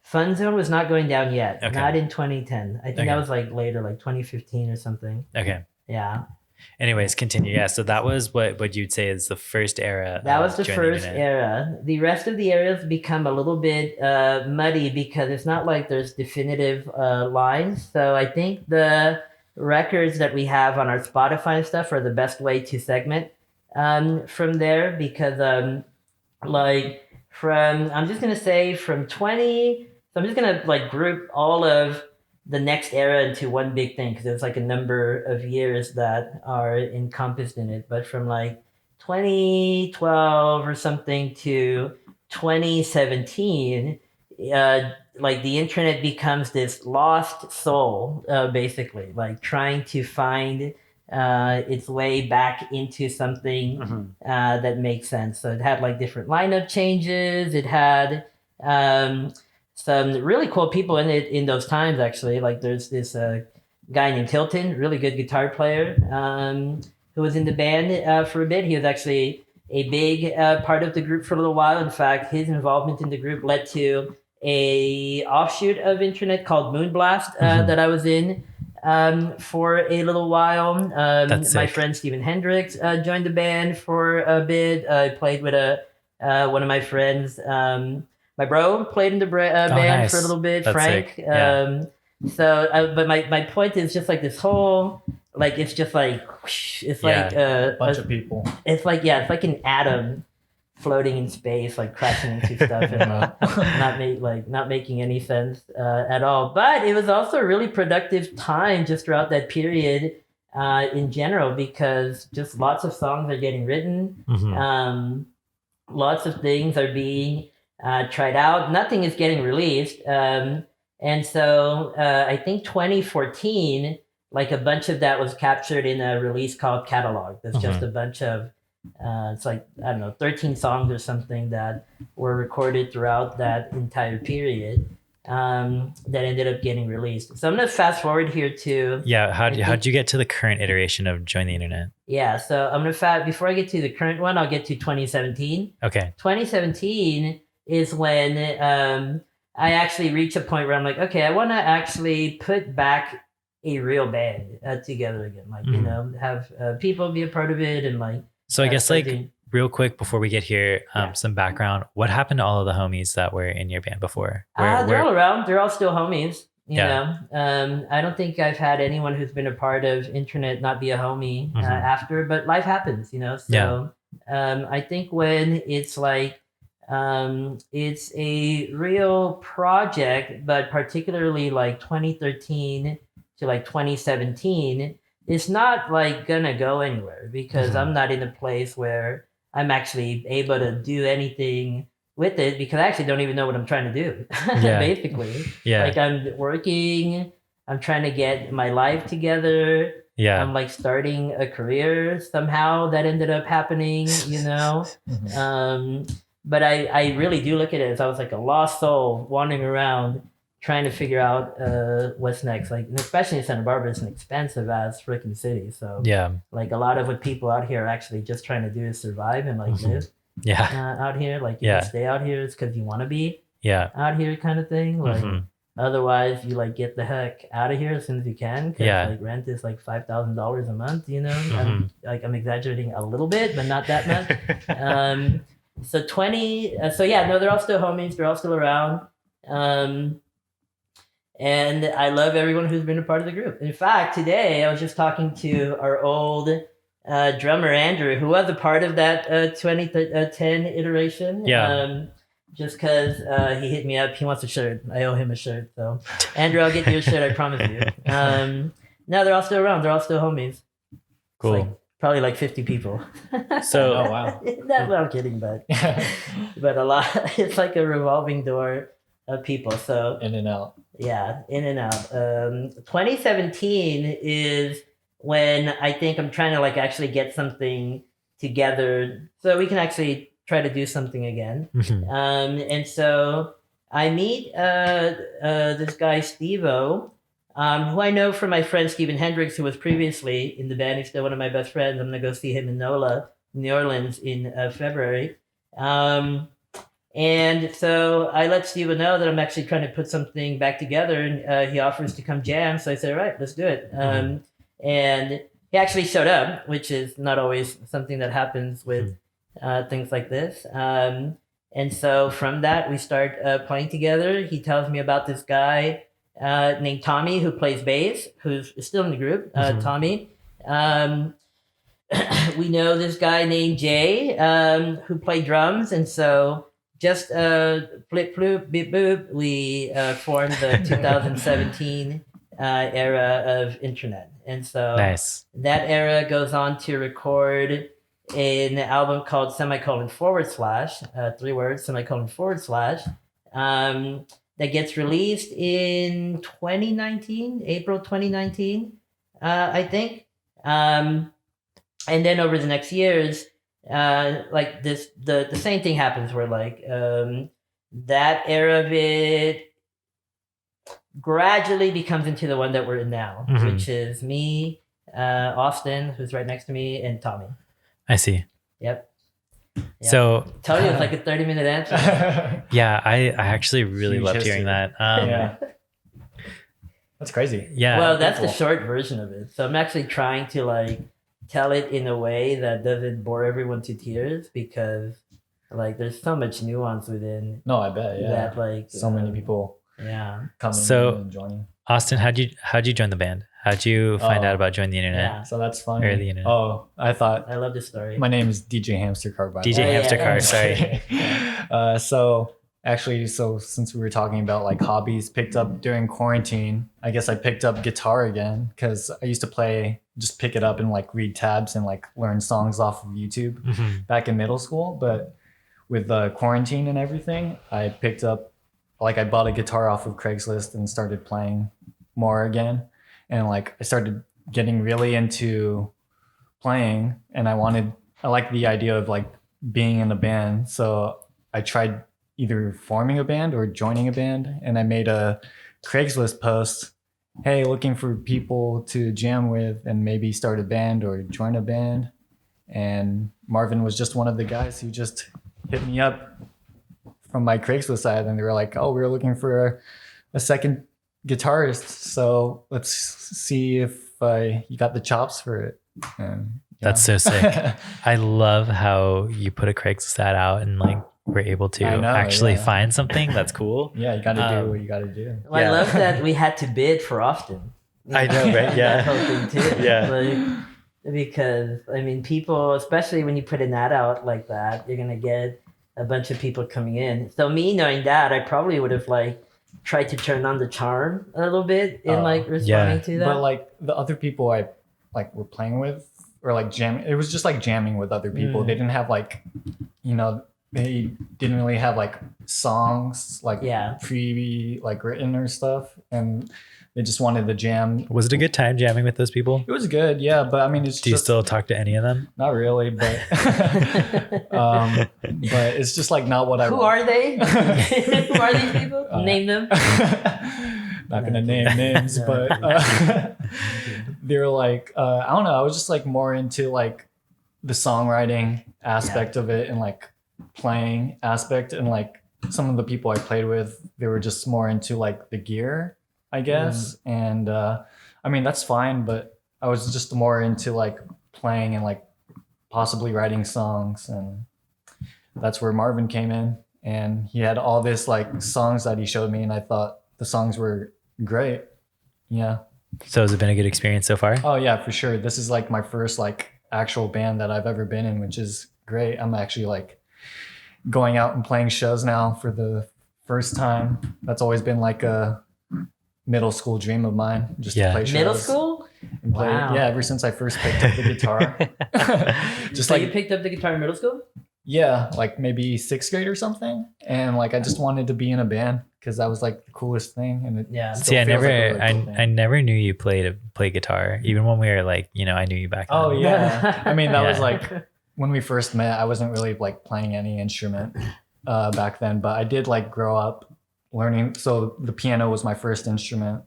Fun Zone was not going down yet. Not in 2010. I think that was like later, like 2015 or something. Okay. Yeah. Anyways, continue. Yeah, so that was what you'd say is the first era. That was the first era. The rest of the eras become a little bit muddy because it's not like there's definitive lines. So I think the records that we have on our Spotify and stuff are the best way to segment from there because I'm just going to say from 20, so I'm just going to like group all of the next era into one big thing because there's like a number of years that are encompassed in it. But from like 2012 or something to 2017, like the internet becomes this lost soul, basically, like trying to find its way back into something that makes sense. So it had like different lineup changes. It had some really cool people in it in those times, actually. Like there's this guy named Hilton, really good guitar player, who was in the band for a bit. He was actually a big part of the group for a little while. In fact, his involvement in the group led to a offshoot of internet called Moonblast that I was in for a little while. My friend Steven Hendricks joined the band for a bit. I played with one of my friends. My bro played in the band for a little bit, That's Frank. But my point is just like this whole, like, it's just like, whoosh, it's like a bunch of people. It's like, it's like an atom floating in space, like crashing into stuff and not making any sense at all. But it was also a really productive time just throughout that period in general, because just lots of songs are getting written. Lots of things are being tried out. Nothing is getting released. And so I think 2014, like a bunch of that was captured in a release called Catalog. That's just a bunch of, it's like, I don't know, 13 songs or something that were recorded throughout that entire period that ended up getting released. So I'm going to fast forward here to... Yeah, how'd you get to the current iteration of Join the Internet? Yeah, so I'm going to before I get to the current one, I'll get to 2017. Okay. 2017 is when I actually reach a point where I'm like, okay, I want to actually put back a real band together again. Like, you know, have people be a part of it and like... So I guess like real quick before we get here, some background. What happened to all of the homies that were in your band before? They're all around. They're all still homies. You know, I don't think I've had anyone who's been a part of internet not be a homie after, but life happens, you know? So I think when it's like, it's a real project, but particularly like 2013 to like 2017, it's not like gonna go anywhere because I'm not in a place where I'm actually able to do anything with it, because I actually don't even know what I'm trying to do. Basically, like I'm working, I'm trying to get my life together. I'm like starting a career somehow that ended up happening, you know. But I really do look at it as I was like a lost soul wandering around trying to figure out what's next. Like, especially in Santa Barbara, it's an expensive ass freaking city. So like a lot of what people out here are actually just trying to do is survive and like live out here. Like you stay out here, it's because you want to be out here kind of thing. Like otherwise you like get the heck out of here as soon as you can, because like rent is like $5,000 a month, you know. I'm exaggerating a little bit, but not that much. So they're all still homies, they're all still around. And I love everyone who's been a part of the group. In fact, today I was just talking to our old drummer, Andrew, who was a part of that 2010 iteration. Just because he hit me up. He wants a shirt. I owe him a shirt. So, Andrew, I'll get you a shirt, I promise you. No, they're all still around. They're all still homies. Cool. Like, probably like 50 people. So, oh, wow. No, I'm kidding, but a lot. It's like a revolving door of people. So in and out. Yeah, in and out. 2017 is when I think I'm trying to like actually get something together so we can actually try to do something again. And so I meet this guy Steve-O, who I know from my friend Steven Hendricks, who was previously in the band. He's still one of my best friends. I'm gonna go see him in NOLA, New Orleans, in February. And so I let Steve know that I'm actually trying to put something back together, and he offers to come jam. So I said, all right, let's do it. And he actually showed up, which is not always something that happens with things like this. And so from that, we start playing together. He tells me about this guy named Tommy, who plays bass, who's still in the group, Tommy. We know this guy named Jay, who played drums. And so just flip, floop, beep, boop, we formed the 2017 era of internet. And so that era goes on to record an album called semicolon forward slash, 3 words, semicolon forward slash, that gets released in 2019, April 2019, I think. And then over the next years, like this, the same thing happens where like that era of it gradually becomes into the one that we're in now, which is me, Austin, who's right next to me, and Tommy. I see. Yep. So tell you it's like a 30-minute answer. Yeah, I actually really loved hearing that. Yeah. That's crazy. Yeah. Well, that's the short version of it. So I'm actually trying to like tell it in a way that doesn't bore everyone to tears, because like there's so much nuance within. No, I bet. Yeah. That like so many people. Yeah. Coming so, and joining. Austin, how'd you join the band? How'd you find Oh. out about Join the Internet? Yeah. So that's funny. Or the internet. Oh, I thought I love this story. my name is DJ Hamster Car. By the DJ way. Hamster yeah, Car, yeah. sorry. So actually, so since we were talking about like hobbies picked up during quarantine, I guess I picked up guitar again because I used to just pick it up and like read tabs and like learn songs off of YouTube Mhm. back in middle school. But with quarantine and everything, I picked up, like I bought a guitar off of Craigslist and started playing more again. And like I started getting really into playing, and I like the idea of like being in a band. So I tried either forming a band or joining a band, and I made a Craigslist post, hey, looking for people to jam with and maybe start a band or join a band. And Marvin was just one of the guys who just hit me up from my Craigslist side, and they were like, oh, we're looking for a second guitarist, so let's see if you got the chops for it. And, That's so sick. I love how you put a Craigslist ad out and like we're able to I know, actually yeah. find something. That's cool. Yeah, you got to do what you got to do. Well, Yeah. I love that we had to bid for Austin. I know, right? Yeah. That whole thing too. Yeah. Like, because I mean, people, especially when you put an ad out like that, you're gonna get a bunch of people coming in. So me knowing that, I probably would have like tried to turn on the charm a little bit in like responding to that. But like the other people I like were playing with, or like jamming, it was just like jamming with other people. They didn't have like, they didn't really have like songs like pre like written or stuff, and they just wanted to jam. Was it a good time jamming with those people? It was good, yeah, but I mean, Do you still talk to any of them? not really, but but it's just like not what I Who want. are they? Who are these people? Name them. Not gonna name names, but they're like I don't know. I was just like more into like the songwriting aspect of it and like playing aspect, and like some of the people I played with, they were just more into like the gear, I guess. And I mean that's fine, but I was just more into like playing and like possibly writing songs, and that's where Marvin came in, and he had all this like songs that he showed me, and I thought the songs were great. Yeah. So has it been a good experience so far? Oh yeah, for sure. This is like my first like actual band that I've ever been in, which is great. I'm actually like going out and playing shows now for the first time. That's always been like a middle school dream of mine, just to play shows. Middle school? And play, Wow. Yeah, ever since I first picked up the guitar. Just So like you picked up the guitar in middle school? yeah, like maybe 6th grade or something. And like I just wanted to be in a band because that was like the coolest thing. And it still See, I feels never, like a really cool thing. I never knew you play guitar, even when we were like, I knew you back then. Oh yeah. I mean that was Yeah. like when we first met. I wasn't really like playing any instrument back then, but I did like grow up learning. So the piano was my first instrument.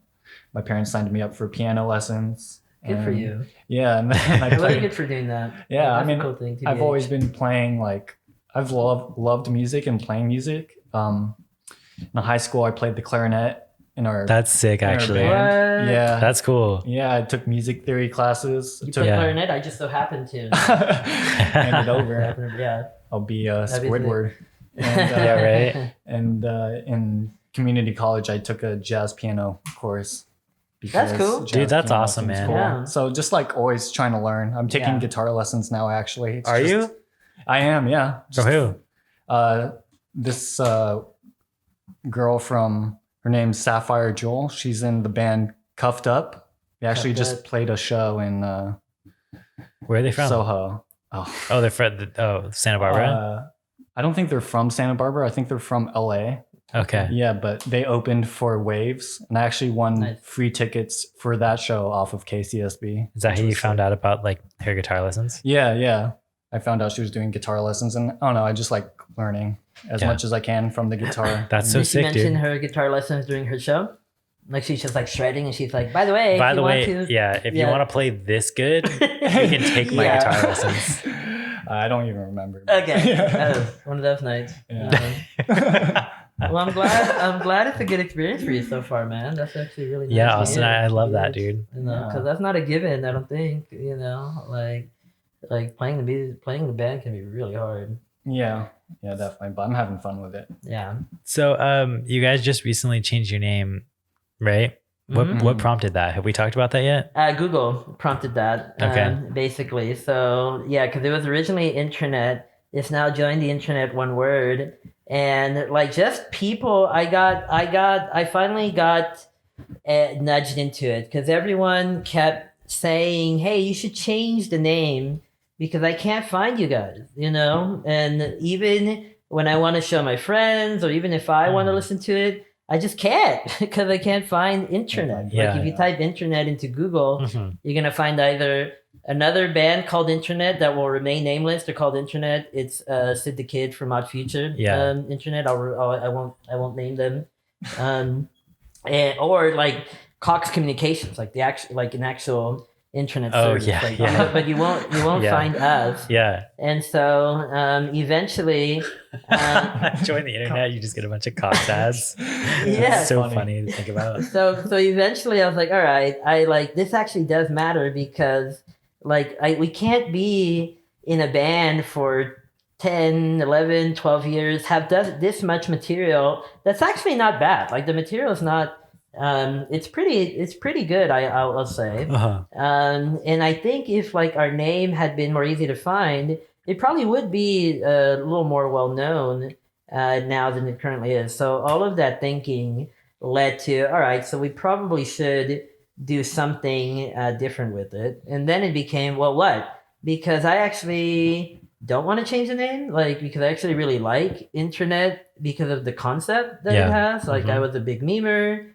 My parents signed me up for piano lessons. Good for you. Yeah, and then I Really played. good for doing that. Yeah, That's I mean, a cool thing to I've do. always been playing like I've loved music and playing music. In high school, I played the clarinet in our. That's sick, in our actually. band. What? Yeah, That's cool. yeah. I took music theory classes. You took play Yeah. clarinet? I just so happened to. hand it over. Yeah. I'll be That'd be Squidward. And, Yeah, right. And in community college, I took a jazz piano course. That's because cool. jazz Dude, that's piano awesome, seems man. cool. Yeah. So just like always trying to learn. I'm taking Yeah. guitar lessons now. Actually, It's Are just- you? I am. Yeah. From who? This girl from, her name's Sapphire Jewel. She's in the band Cuffed Up. We actually Cuffed just Up. played a show in Where are they from? Soho. Oh, they're from Santa Barbara. I don't think they're from Santa Barbara. I think they're from LA. Okay. Yeah, but they opened for Waves, and I actually won Nice. free tickets for that show off of KCSB. Is that which how you was found sick. out about like her guitar lessons? Yeah. I found out she was doing guitar lessons, and I don't know. I just like learning as Yeah. much as I can from the guitar. That's so Did she sick, mention dude. her guitar lessons during her show? Like she's just like shredding, and she's like, "By the way, By if the you way, want to, yeah, if you Yeah. want to play this good, you can take my Yeah. guitar lessons. I don't even remember. Okay, Yeah. one of those nights. Yeah. Well, I'm glad it's a good experience for you so far, man. That's actually really nice. Yeah, to Austin, hear. I love that, dude. You know, because Yeah. that's not a given. I don't think. Like playing the band can be really hard. Yeah, definitely. But I'm having fun with it. Yeah. So, you guys just recently changed your name, right? What prompted that? Have we talked about that yet? Google prompted that. Okay. Basically, so yeah, because it was originally internet. It's now joined the internet, one word, and like just people. I finally got nudged into it because everyone kept saying, "Hey, you should change the name because I can't find you guys," And even when I want to show my friends, or even if I want to listen to it, I just can't because I can't find internet. Yeah, like if you type internet into Google, Mhm. you're gonna find either another band called Internet that will remain nameless. They're called Internet. It's Sid the Kid from Odd Future. Yeah. Internet. I won't name them. Or like Cox Communications, like an actual internet Oh, service. yeah. But you won't Yeah. find us. Yeah. And so eventually, Join the internet, you just get a bunch of Cox ads. Yeah. It's so funny to think about. so eventually I was like, all right, I like this actually does matter because we can't be in a band for 10, 11, 12 years, have this much material that's actually not bad. Like the material is not it's pretty good, I'll say. Uh-huh. And I think if like our name had been more easy to find, it probably would be a little more well known now than it currently is. So all of that thinking led to, all right, so we probably should do something different with it. And then it became, well, what? Because I actually don't want to change the name, because I actually really like internet because of the concept that it has. Like I was a big memer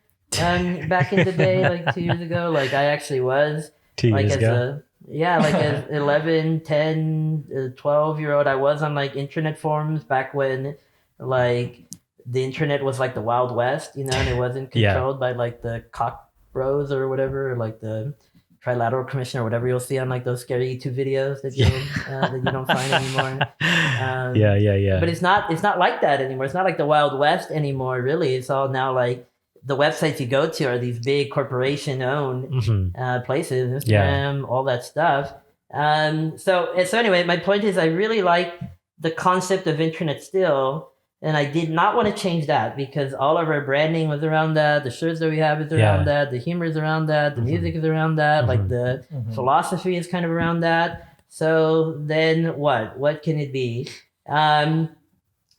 back in the day, like 2 years ago. Like I actually was 2 years ago. As 11, 10, 12-year-old, I was on like internet forums back when like the internet was like the Wild West, and it wasn't controlled by like the cock bros or whatever, or like the Trilateral Commission or whatever you'll see on like those scary YouTube videos that you don't find anymore. Yeah. But it's not like that anymore. It's not like the Wild West anymore, really. It's all now like the websites you go to are these big corporation-owned places, Instagram, all that stuff. So anyway, my point is I really like the concept of internet still, and I did not want to change that because all of our branding was around that. The shirts that we have is around that. The humor is around that. The music is around that. Like the philosophy is kind of around that. So then what? What can it be? And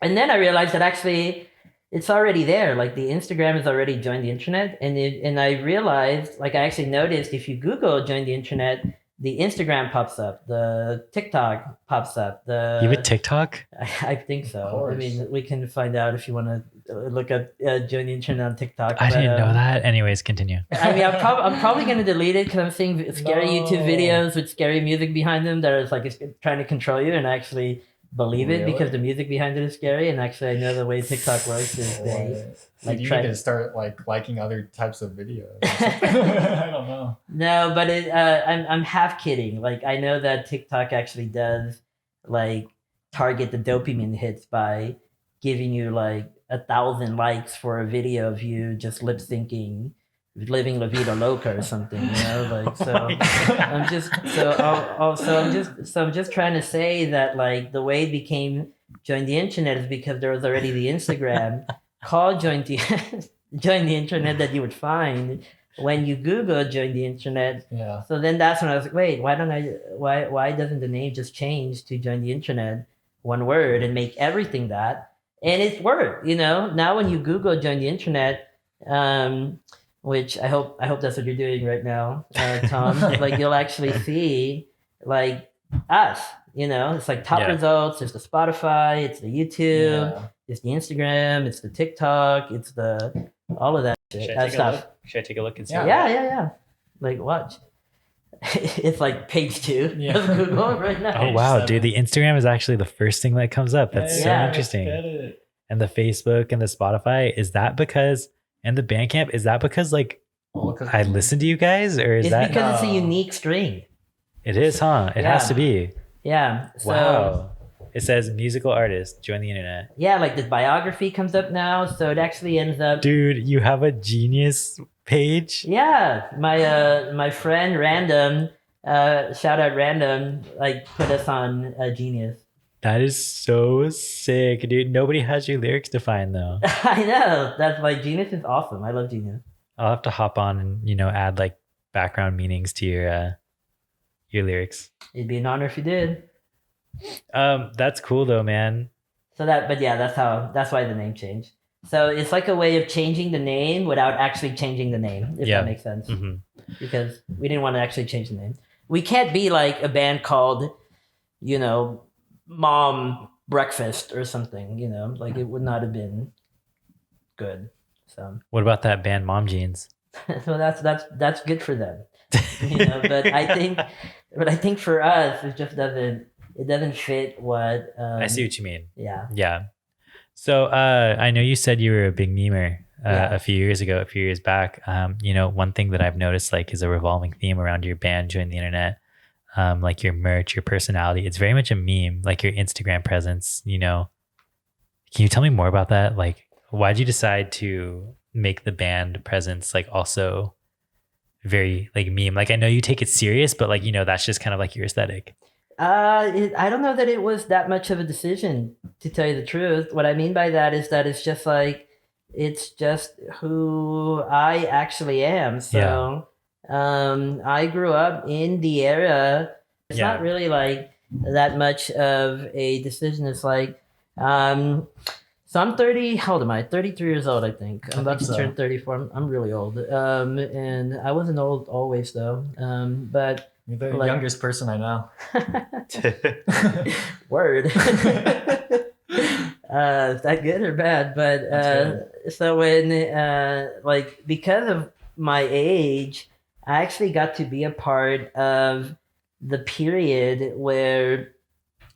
then I realized that actually it's already there. Like the Instagram has already joined the internet. And I realized, like I actually noticed if you Google join the internet, the Instagram pops up, the TikTok pops up. You have a TikTok? I think so. I mean, we can find out if you want to look up join the internet on TikTok. I didn't know that. Anyways, continue. I mean, I'm probably going to delete it because I'm seeing scary YouTube videos with scary music behind them that is like it's trying to control you, and I actually believe it because the music behind it is scary. And actually, I know the way TikTok works is they you need to start like liking other types of videos. I don't know. No, but I'm half kidding. Like I know that TikTok actually does like target the dopamine hits by giving you like 1,000 likes for a video of you just lip syncing living La Vida Loca or something, like so. I'm just trying to say that like the way it became join the internet is because there was already the Instagram called join the internet that you would find when you Google join the internet. Yeah. So then that's when I was like, wait, why doesn't the name just change to join the internet, one word, and make everything that? And it's worked, Now when you Google join the internet, which I hope that's what you're doing right now, Tom. Like you'll actually see like us, It's like top results. It's the Spotify. It's the YouTube. It's the Instagram. It's the TikTok. It's the all of that shit. Should I take a look and see? Yeah. Like watch. It's like page 2 of Google right now. Oh wow, dude! The Instagram is actually the first thing that comes up. That's so interesting. And the Facebook and the Spotify, is that because? And the Bandcamp, is that because like I listen to you guys, or is that because it's a unique string? It is, huh? It has to be. Yeah. So, wow. It says musical artist, join the internet. Yeah, like the biography comes up now, so it actually ends up. Dude, you have a Genius page? Yeah, my friend Random, shout out Random, like put us on Genius. That is so sick, dude. Nobody has your lyrics to find though. I know. That's like Genius is awesome. I love Genius. I'll have to hop on and, you know, add like background meanings to your lyrics. It'd be an honor if you did. That's cool though, man. So but yeah, that's why the name changed. So it's like a way of changing the name without actually changing the name, if that makes sense. Mm-hmm. Because we didn't want to actually change the name. We can't be like a band called, you know, Mom Breakfast or something, you know, like it would not have been good. So What about that band Mom Jeans? so that's good for them. You know, but I think for us it just doesn't fit what I see what you mean. yeah. Yeah. So I know you said you were a big memer Yeah. a few years back. You know, one thing that I've noticed like is a revolving theme around your band Join the Internet. Like your merch, your personality, it's very much a meme, like your Instagram presence, you know. Can you tell me more about that? Like, why'd you decide to make the band presence like also very like meme? Like, I know you take it serious, but like, you know, that's just kind of like your aesthetic. I don't know that it was that much of a decision, to tell you the truth. What I mean by that is that it's just like, it's just who I actually am. So, I grew up in the era. It's not really like that much of a decision. It's like, so I'm 30. How old am I? 33 years old, I think. I'm about to turn 34. I'm really old. And I wasn't old always though. But you're the like, youngest person I know. Word. Is that good or bad? But so when like, because of my age, I actually got to be a part of the period where,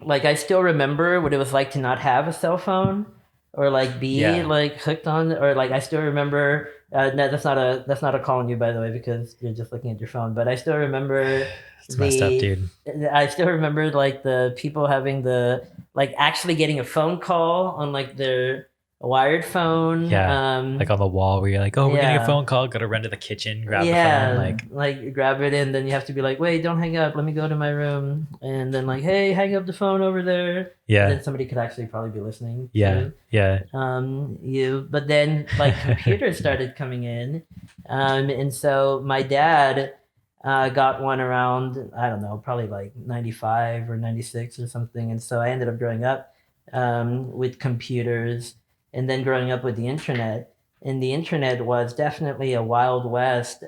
like, I still remember what it was like to not have a cell phone or like be like hooked on, or like I still remember. No, that's not a call on you, by the way, because you're just looking at your phone. But I still remember. It's messed up, dude. I still remember like the people having like actually getting a phone call on like their wired phone. Yeah. Like on the wall where you're like, oh, we're getting a phone call, gotta run to the kitchen, grab the phone, like grab it, and then you have to be like, wait, don't hang up, let me go to my room, and then like, hey, hang up the phone over there. Yeah. And then somebody could actually probably be listening. Yeah. But then like computers started coming in, and so my dad got one around, I don't know, probably like 95 or 96 or something. And so I ended up growing up with computers, and then growing up with the internet. And the internet was definitely a wild west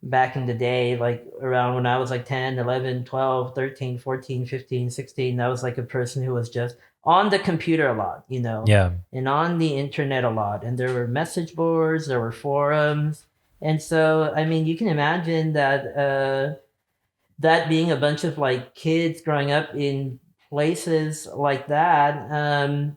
back in the day, like around when I was like 10, 11, 12, 13, 14, 15, 16. I was like a person who was just on the computer a lot, you know, and on the internet a lot. And there were message boards, there were forums. And so, I mean, you can imagine that that being a bunch of like kids growing up in places like that,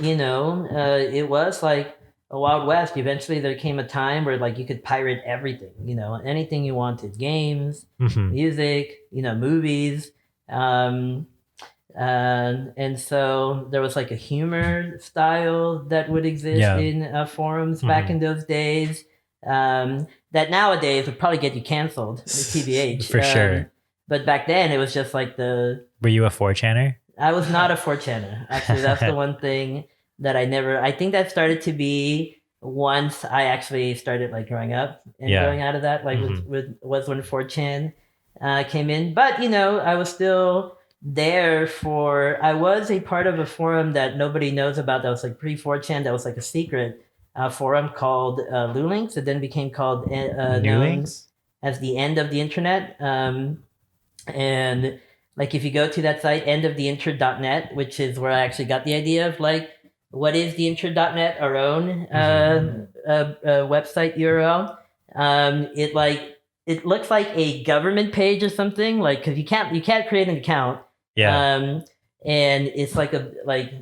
you know, it was like a Wild West. Eventually, there came a time where like you could pirate everything, you know, anything you wanted, games, music, you know, movies. And so there was like a humor style that would exist in forums back in those days. That nowadays would probably get you canceled, TBH. For sure. But back then it was just like Were you a 4chaner? I was not a 4chaner. Actually, that's the one thing that I think that started to be once I actually started like growing up and going out of that, like was when 4chan came in. But, you know, I was still there I was a part of a forum that nobody knows about that was like pre-4chan, that was like a secret forum called Lulinks. It then became called known as the End of the Internet. And like if you go to that site, endoftheinter.net, which is where I actually got the idea of like, what is the inter.net, our own website URL. It looks like a government page or something, like, because you can't create an account. And it's like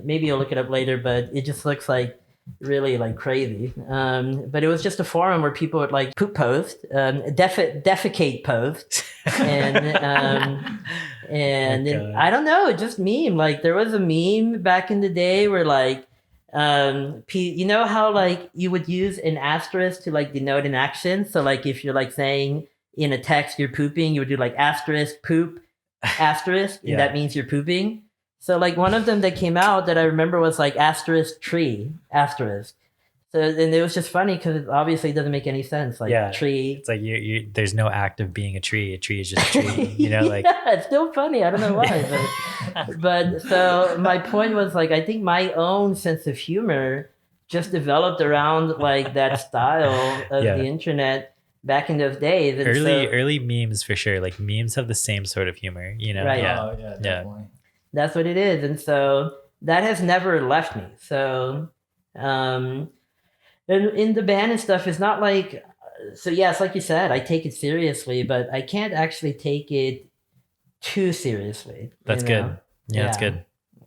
maybe you'll look it up later, but it just looks like really like crazy. But it was just a forum where people would like poop post, defecate post, and I don't know, just meme. Like there was a meme back in the day where like, you know how like you would use an asterisk to like denote an action. So like if you're like saying in a text you're pooping, you would do like asterisk poop asterisk, and that means you're pooping. So like one of them that came out that I remember was like asterisk tree asterisk. So and it was just funny because it obviously doesn't make any sense. Like Yeah. tree. It's like you there's no act of being a tree. A tree is just a tree. You know, like yeah, it's still funny. I don't know why, but so my point was like I think my own sense of humor just developed around like that style of Yeah. the internet back in those days. And early memes for sure. Like memes have the same sort of humor, you know? Right. Yeah. Oh, yeah, definitely. That's what it is. And so that has never left me. So and in the band and stuff, it's not like so yes, like you said, I take it seriously, but I can't actually take it too seriously. That's good. Yeah, that's good.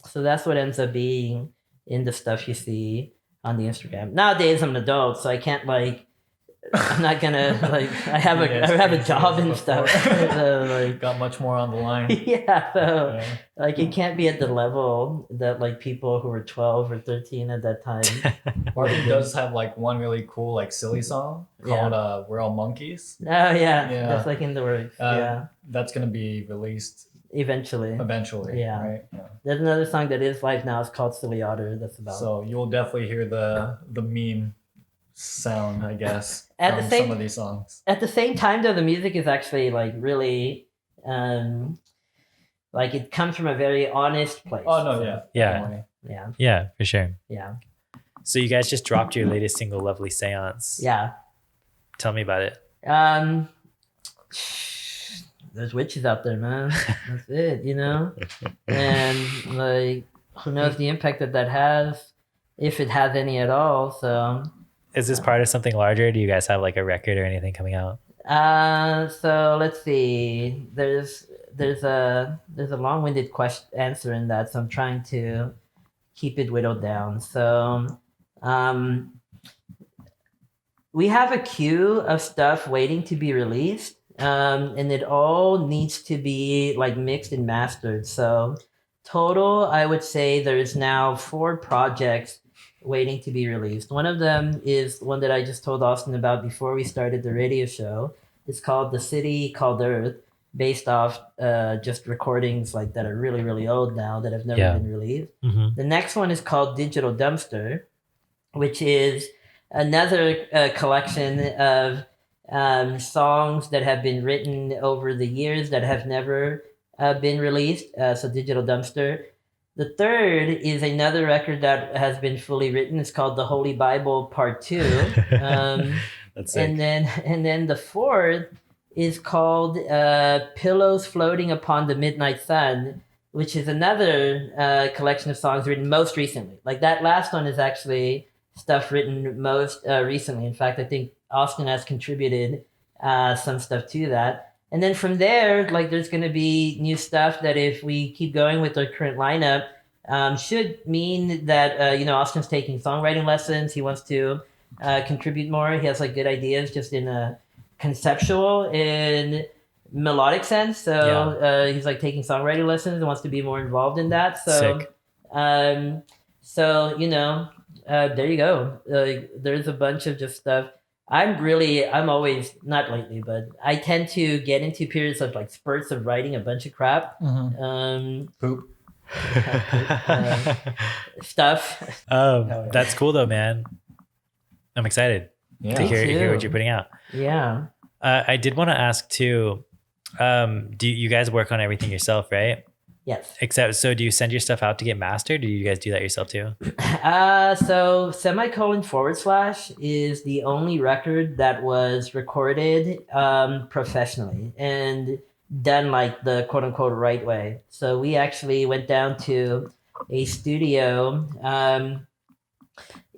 So that's what ends up being in the stuff you see on the Instagram. Nowadays I'm an adult, so I can't like I'm not gonna like I have a job and stuff. So, like, Got much more on the line. yeah, so like it can't be at the level that like people who were 12 or 13 at that time. Martin does have like one really cool like silly song called "We're All Monkeys." Oh yeah, Yeah. that's like in the works. Yeah, That's gonna be released eventually. Yeah. Right. Yeah. There's another song that is live now. It's called Silly Otter. That's about. So you'll definitely hear the meme sound, I guess, At from the same- some of these songs. At the same time, though, the music is actually like really, like it comes from a very honest place. Oh no, yeah, Yeah. definitely. Yeah, Yeah, for sure. yeah, So you guys just dropped your latest single, Lovely Seance. yeah. Tell me about it. There's witches out there, man. That's it, you know? And like, who knows the impact that has, if it has any at all. So, Is this part of something larger? Do you guys have like a record or anything coming out? so let's see. There's a long-winded answer in that, so I'm trying to keep it whittled down. So, we have a queue of stuff waiting to be released. And it all needs to be like mixed and mastered. So total, I would say there's now 4 projects waiting to be released. One of them is one that I just told Austin about before we started the radio show. It's called The City Called Earth, based off just recordings like that are really, really old now that have never been released. Mm-hmm. The next one is called Digital Dumpster, which is another collection of songs that have been written over the years that have never been released. So Digital Dumpster. The third is another record that has been fully written. It's called The Holy Bible Part 2. That's sick. And then the fourth is called Pillows Floating Upon the Midnight Sun, which is another collection of songs written most recently. Like that last one is actually stuff written most recently. In fact, I think Austin has contributed some stuff to that. And then from there, like there's going to be new stuff that if we keep going with our current lineup, should mean that, Austin's taking songwriting lessons. He wants to contribute more. He has like good ideas just in a conceptual and melodic sense. So he's like taking songwriting lessons and wants to be more involved in that. So, Sick. there you go. There's a bunch of just stuff. I'm always, not lately, but I tend to get into periods of like spurts of writing a bunch of crap. Poop. Stuff. That's cool though, man. I'm excited Yeah. to hear too. what you're putting out. Yeah. I did want to ask too, do you guys work on everything yourself, right? Yes. So do you send your stuff out to get mastered, or do you guys do that yourself too? So // is the only record that was recorded professionally and done like the quote unquote right way. So we actually went down to a studio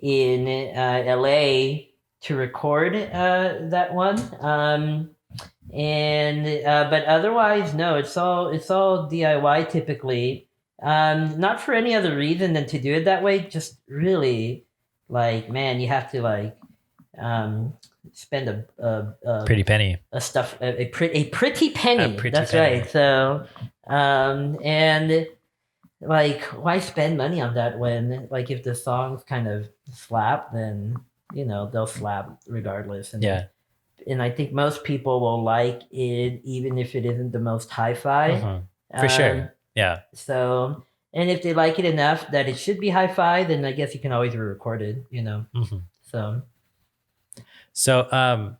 in LA to record that one. But otherwise, no, it's all DIY typically. Not for any other reason than to do it that way. Just really, like, man, you have to like spend a Pretty penny. a pretty penny. A pretty That's penny. right. So, and like, why spend money on that when, like, if the songs kind of slap, then they'll slap regardless. And Yeah. And I think most people will like it, even if it isn't the most hi-fi. Mhm. For sure. Yeah. So, and if they like it enough that it should be hi-fi, then I guess you can always re-record it, Mhm. So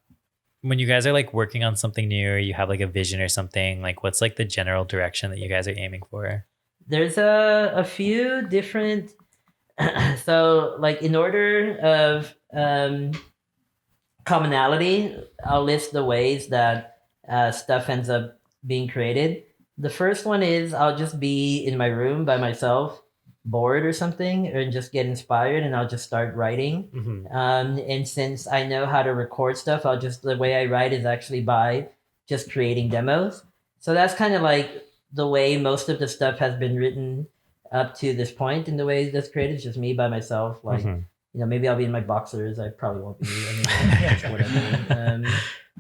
when you guys are like working on something new or you have like a vision or something, like what's like the general direction that you guys are aiming for? There's a few different so like in order of commonality, I'll list the ways that stuff ends up being created. The first one is I'll just be in my room by myself, bored or something, or just get inspired, and I'll just start writing. And since I know how to record stuff, the way I write is actually by just creating demos. So that's kind of like the way most of the stuff has been written up to this point. In the way that's created, it's just me by myself, like. Maybe I'll be in my boxers. I probably won't be. Whatever.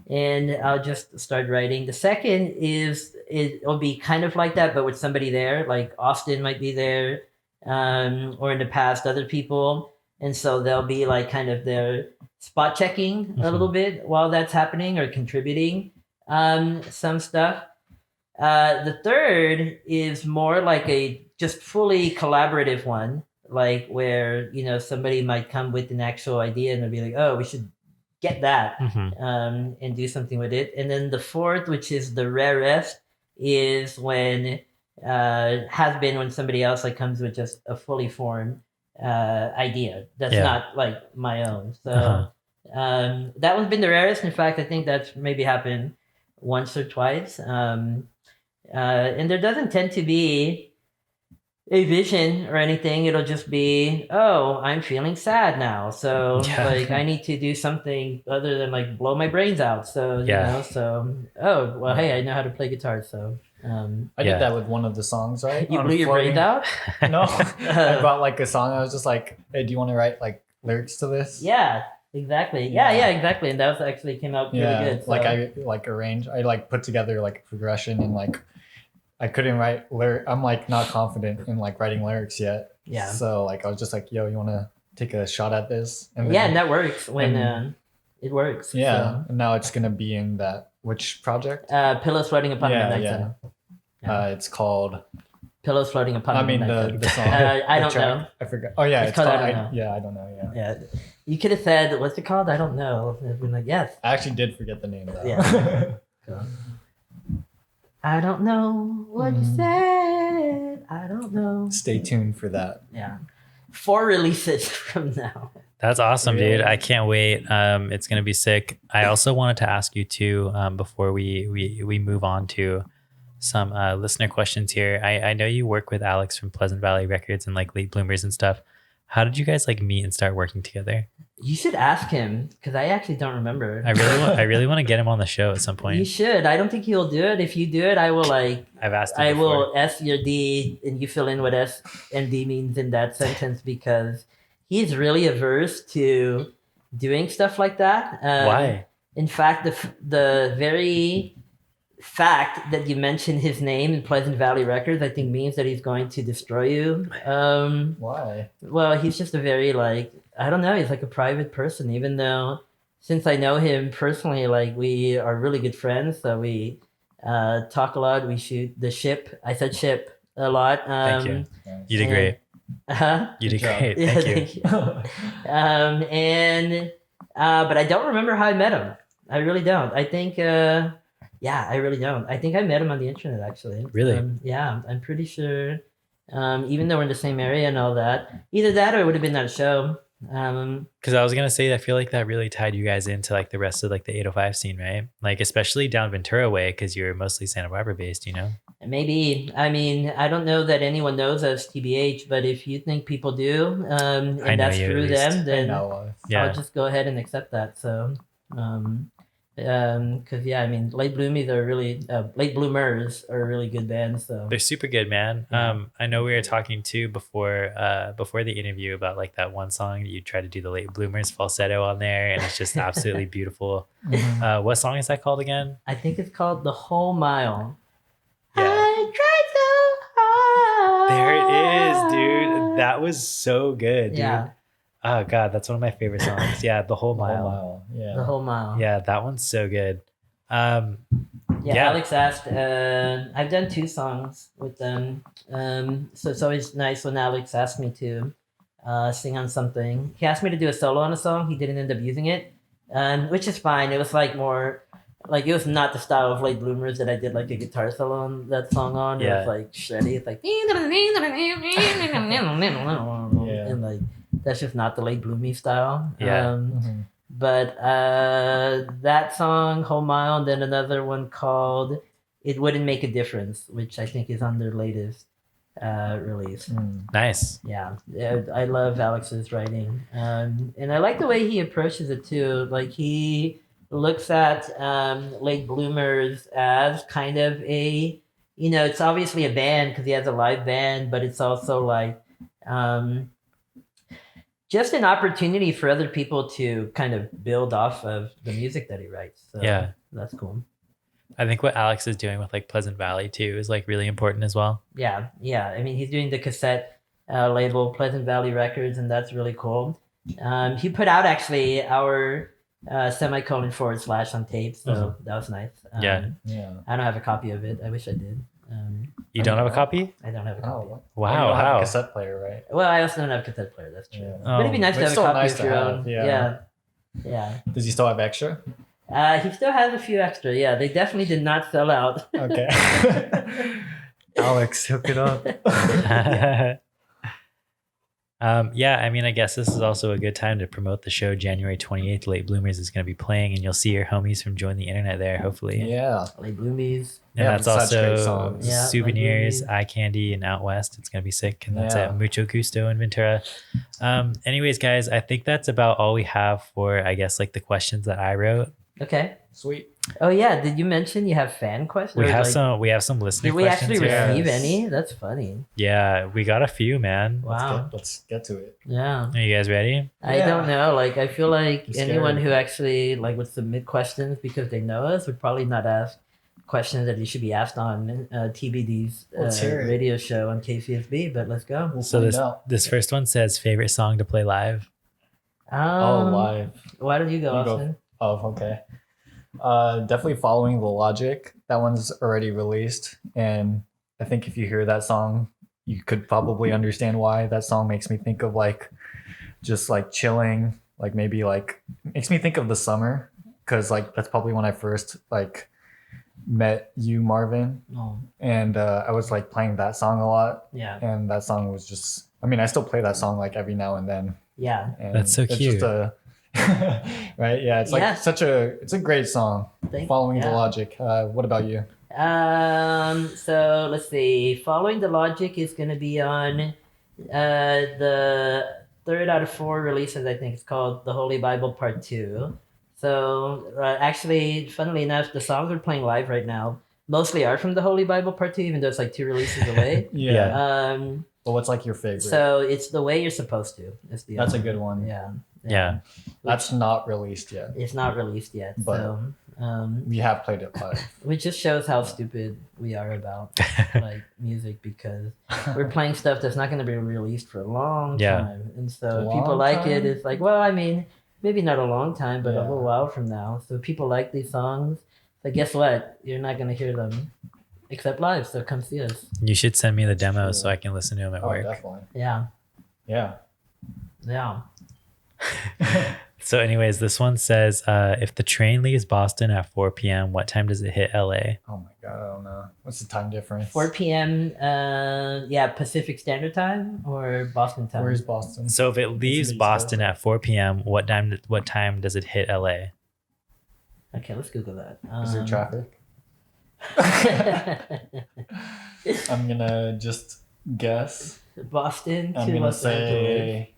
And I'll just start writing. The second is it'll be kind of like that, but with somebody there. Like Austin might be there, or in the past other people, and so they'll be like kind of there spot checking a little bit while that's happening or contributing some stuff. The third is more like a just fully collaborative one. Like where somebody might come with an actual idea and they'll be like, oh, we should get that and do something with it. And then the fourth, which is the rarest, is when when somebody else like comes with just a fully formed idea that's not like my own. So that one's been the rarest. In fact, I think that's maybe happened once or twice. And there doesn't tend to be a vision or anything. It'll just be, oh, I'm feeling sad now, so like I need to do something other than like blow my brains out. So oh well, hey, I know how to play guitar, so I did that with one of the songs, right? You blew your brains out? No, I brought like a song. I was just like, hey, do you want to write like lyrics to this? Yeah, exactly. Yeah, exactly. And that was actually came out really good. So. Like I like arranged, I like put together like a progression and like. I couldn't write I'm like not confident in like writing lyrics yet. Yeah. So like I was just like, yo, you want to take a shot at this? And then, and that works when it works. Yeah. So. And now it's gonna be in which project? Pillows Floating Upon the Midnight Sun. Yeah. It's called Pillows Floating Upon the Midnight Sun. the song. I don't know. I forgot. Oh yeah, it's called I don't know. I don't know. Yeah. You could have said, what's it called? I don't know. I've been like, yes. I actually did forget the name though. Yeah. I don't know what you said. I don't know. Stay tuned for that. Yeah. 4 releases from now. That's awesome, dude. I can't wait. It's going to be sick. I also wanted to ask you too, before we move on to some listener questions here. I know you work with Alex from Pleasant Valley Records and like Late Bloomers and stuff. How did you guys like meet and start working together? You should ask him because I actually don't remember. I really want to get him on the show at some point. You should. I don't think he'll do it. If you do it, I will like. I've asked him I before. will S your D and you fill in what S and D means in that sentence because he's really averse to doing stuff like that. Why? In fact, the very fact that you mentioned his name in Pleasant Valley Records, I think means that he's going to destroy you. Why? Well, he's just a very like. I don't know. He's like a private person, even though since I know him personally, like we are really good friends. So we talk a lot. We shoot the ship. I said ship a lot. Thank you. You did great. You did great. Thank you. But I don't remember how I met him. I really don't. I think, I really don't. I think I met him on the internet actually. Really? I'm pretty sure. Even though we're in the same area and all that, either that or it would have been that show. Because I was gonna say, I feel like that really tied you guys into like the rest of like the 805 scene, right? Like especially down Ventura way, because you're mostly Santa Barbara based, you know. Maybe. I mean, I don't know that anyone knows us, TBH, but if you think people do, and that's through them, then I'll just go ahead and accept that. So, because I mean, Late Bloomers are really good bands. So they're super good, man. I know we were talking too before the interview about like that one song you tried to do the Late Bloomers falsetto on there, and it's just absolutely beautiful. What song is that called again? I think it's called The Whole Mile. Yeah. I tried so hard. There it is, dude. That was so good, dude. Yeah. Oh God, that's one of my favorite songs. Yeah, The Whole Mile. Yeah. The Whole Mile. Yeah, that one's so good. Alex asked, I've done 2 songs with them. So it's always nice when Alex asks me to sing on something. He asked me to do a solo on a song. He didn't end up using it, which is fine. It was like more like it was not the style of Late Bloomers that I did like a guitar solo on that song on. It was like shreddy. It's like and like that's just not the Late Bloomy style. But that song, Whole Mile, and then another one called It Wouldn't Make a Difference, which I think is on their latest release. Nice. Yeah, I love Alex's writing. And I like the way he approaches it too. Like he looks at Late Bloomers as kind of a, it's obviously a band because he has a live band, but it's also like just an opportunity for other people to kind of build off of the music that he writes. So yeah, that's cool. I think what Alex is doing with like Pleasant Valley too is like really important as well. Yeah. I mean, he's doing the cassette label Pleasant Valley Records, and that's really cool. He put out actually our // on tape, so that was nice. Yeah. I don't have a copy of it. I wish I did. You don't have a copy? I don't have a copy. Oh, wow. You don't have How? a cassette player, right? Well, I also don't have a cassette player. That's true. Yeah. But it'd be nice to have a copy of your own. Yeah. Does he still have extra? He still has a few extra. Yeah, they definitely did not sell out. Okay. Alex, hook it up. Yeah, I mean, I guess this is also a good time to promote the show. January 28th, Late Bloomers is going to be playing, and you'll see your homies from Join the Internet there, hopefully. Yeah. Late Bloomies. And that's such great also songs. Yeah, Souvenirs, Late Bloomies. Eye Candy, and Out West. It's going to be sick. And that's Yeah. at Mucho Gusto in Ventura. Anyways, guys, I think that's about all we have for, I guess, like the questions that I wrote. Okay. Sweet. Oh yeah, did you mention you have fan questions? We Or, have like, we have some listener Did we questions actually here. receive Yes. any? That's funny. Yeah, we got a few, man. Wow. Let's get to it. Yeah. Are you guys ready? I Yeah. don't know. Like, I feel like I'm anyone scared. who actually like would submit questions because they know us would probably not ask questions that they should be asked on TBD's Let's hear it. radio show on KCSB. But let's go. We'll So find out. this first one says favorite song to play live. Live. Why don't you go, You go. Austin? Oh, okay. Definitely Following the Logic. That one's already released, and I think if you hear that song, you could probably understand why. That song makes me think of like just like chilling, like maybe like makes me think of the summer, because like that's probably when I first like met you, Marvin, Oh, and I was like playing that song a lot, yeah. and that song was just, I mean, I still play that song like every now and then. Yeah. And That's so it's cute. just a right, yeah, it's like Yeah. it's a great song. Following the Logic. What about you? So let's see. Following the Logic is going to be on the third out of 4 releases. I think it's called The Holy Bible Part 2. So actually, funnily enough, the songs we're playing live right now mostly are from The Holy Bible Part 2, even though it's like 2 releases away. Yeah. But what's like your favorite? So it's The Way You're Supposed to. Is the That's a other good one. Yeah. Yeah. That's not released yet. It's not released yet. But- So We have played it live. which just shows how stupid we are about like music, because we're playing stuff that's not going to be released for a long Yeah. time, and so A if people long like it, time? it's like, well, I mean, maybe not a long time, but a Yeah. little while from now. So people like these songs, but guess what? You're not going to hear them except live. So come see us. You should send me the demo true. so I can listen to them at Oh, work. definitely. Yeah, Yeah. yeah. So anyways, this one says, if the train leaves Boston at 4 p.m., what time does it hit LA? Oh my god, I don't know. What's the time difference? 4 p.m. Pacific Standard Time or Boston time. Where's Boston? So if it leaves East Boston at 4 p.m., what time does it hit LA? Okay, let's Google that. Is there traffic? I'm gonna just guess. Boston to I'm gonna Los Angeles. say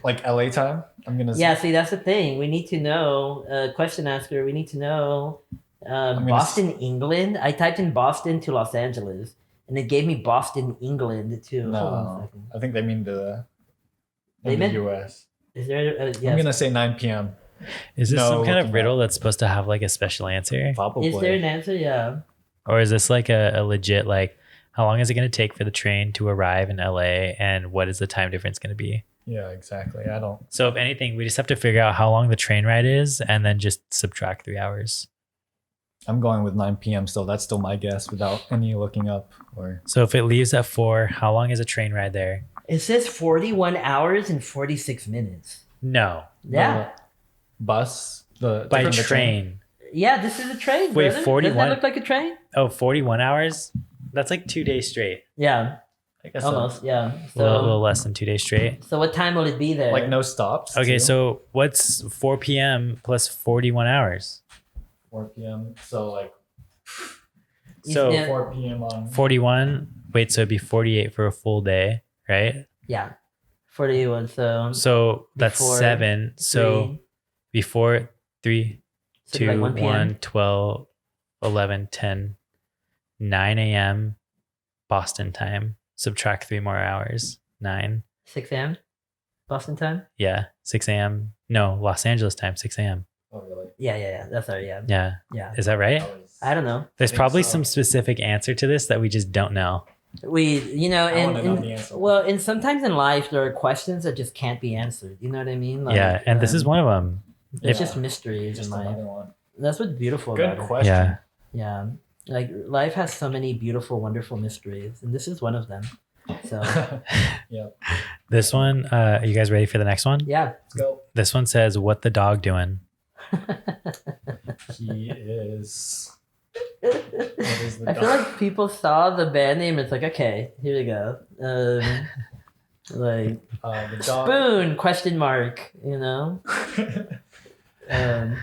like LA time. I'm gonna Yeah, see, that's the thing. We need to know, question asker, we need to know gonna Boston, England. I typed in Boston to Los Angeles, and it gave me Boston, England to. Hold on a No, second. I think they mean the They in the meant- US. Is there? I'm Yes. gonna say 9 p.m. Is this No, some kind of looking riddle that's supposed to have like a special answer? Probably. Is there an answer? Yeah. Or is this like a legit, like, how long is it going to take for the train to arrive in LA, and what is the time difference going to be? Yeah, exactly. I don't. So if anything, we just have to figure out how long the train ride is and then just subtract 3 hours. I'm going with 9 p.m. still. That's still my guess without any looking up or. So if it leaves at 4, how long is a train ride there? It says 41 hours and 46 minutes. No. Yeah. Bus. By taking the train. Yeah, this is a train. Wait, brother. 41? Doesn't that look like a train? Oh, 41 hours? That's like 2 days straight. Yeah, I guess almost. Yeah. A little So, less than 2 days straight. so what time will it be there? Like no stops. Okay, too. so what's 4 p.m. plus 41 hours? 4 p.m. So like So Yeah. 4 p.m. on 41. Wait, so it'd be 48 for a full day, right? Yeah, 41. So that's Before 7. So before 3, so 2, like 1 p.m. 1, 12, 11, 10, 9 a.m. Boston time. Subtract 3 more hours. 9. 6 a.m. Boston time. Yeah. 6 a.m. No, Los Angeles time, 6 a.m. Oh really? Yeah. That's right. Yeah. Yeah. Yeah. Is that right? I don't know. There's think probably so. some specific answer to this that we just don't know. We, I wanna know the answer. well, and sometimes in life there are questions that just can't be answered. You know what I mean? Like, Yeah. And this is one of them. It's Yeah. just mysteries Just in life. another one. That's what's beautiful Good about it. question. Yeah. Yeah. Like life has so many beautiful, wonderful mysteries, and this is one of them. So Yeah. This one, are you guys ready for the next one? yeah. Let's go. This one says, "What the dog doing?" He is. What is the I feel like people saw the band name. It's like, okay, here we go. Like the dog. spoon question mark. You know,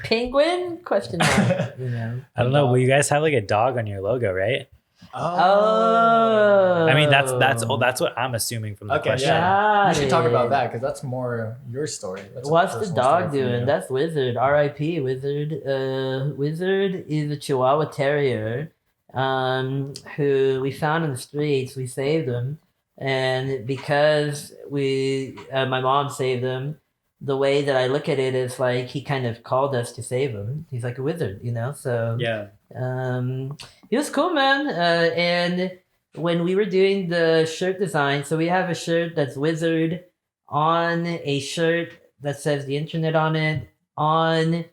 penguin question mark. You know. I don't know. Well, you guys have like a dog on your logo, right? Oh. I mean, that's what I'm assuming from the Okay, question. yeah. We should talk about it. that because that's more your story. That's a What's the personal dog story for doing? you. That's Wizard. R.I.P. Wizard. Wizard is a Chihuahua Terrier, who we found in the streets. We saved him, and because my mom saved him, the way that I look at it is like he kind of called us to save him. He's like a wizard, you know. So Yeah. he was cool, man. And when we were doing the shirt design, so we have a shirt that's Wizard on a shirt that says the internet on it, on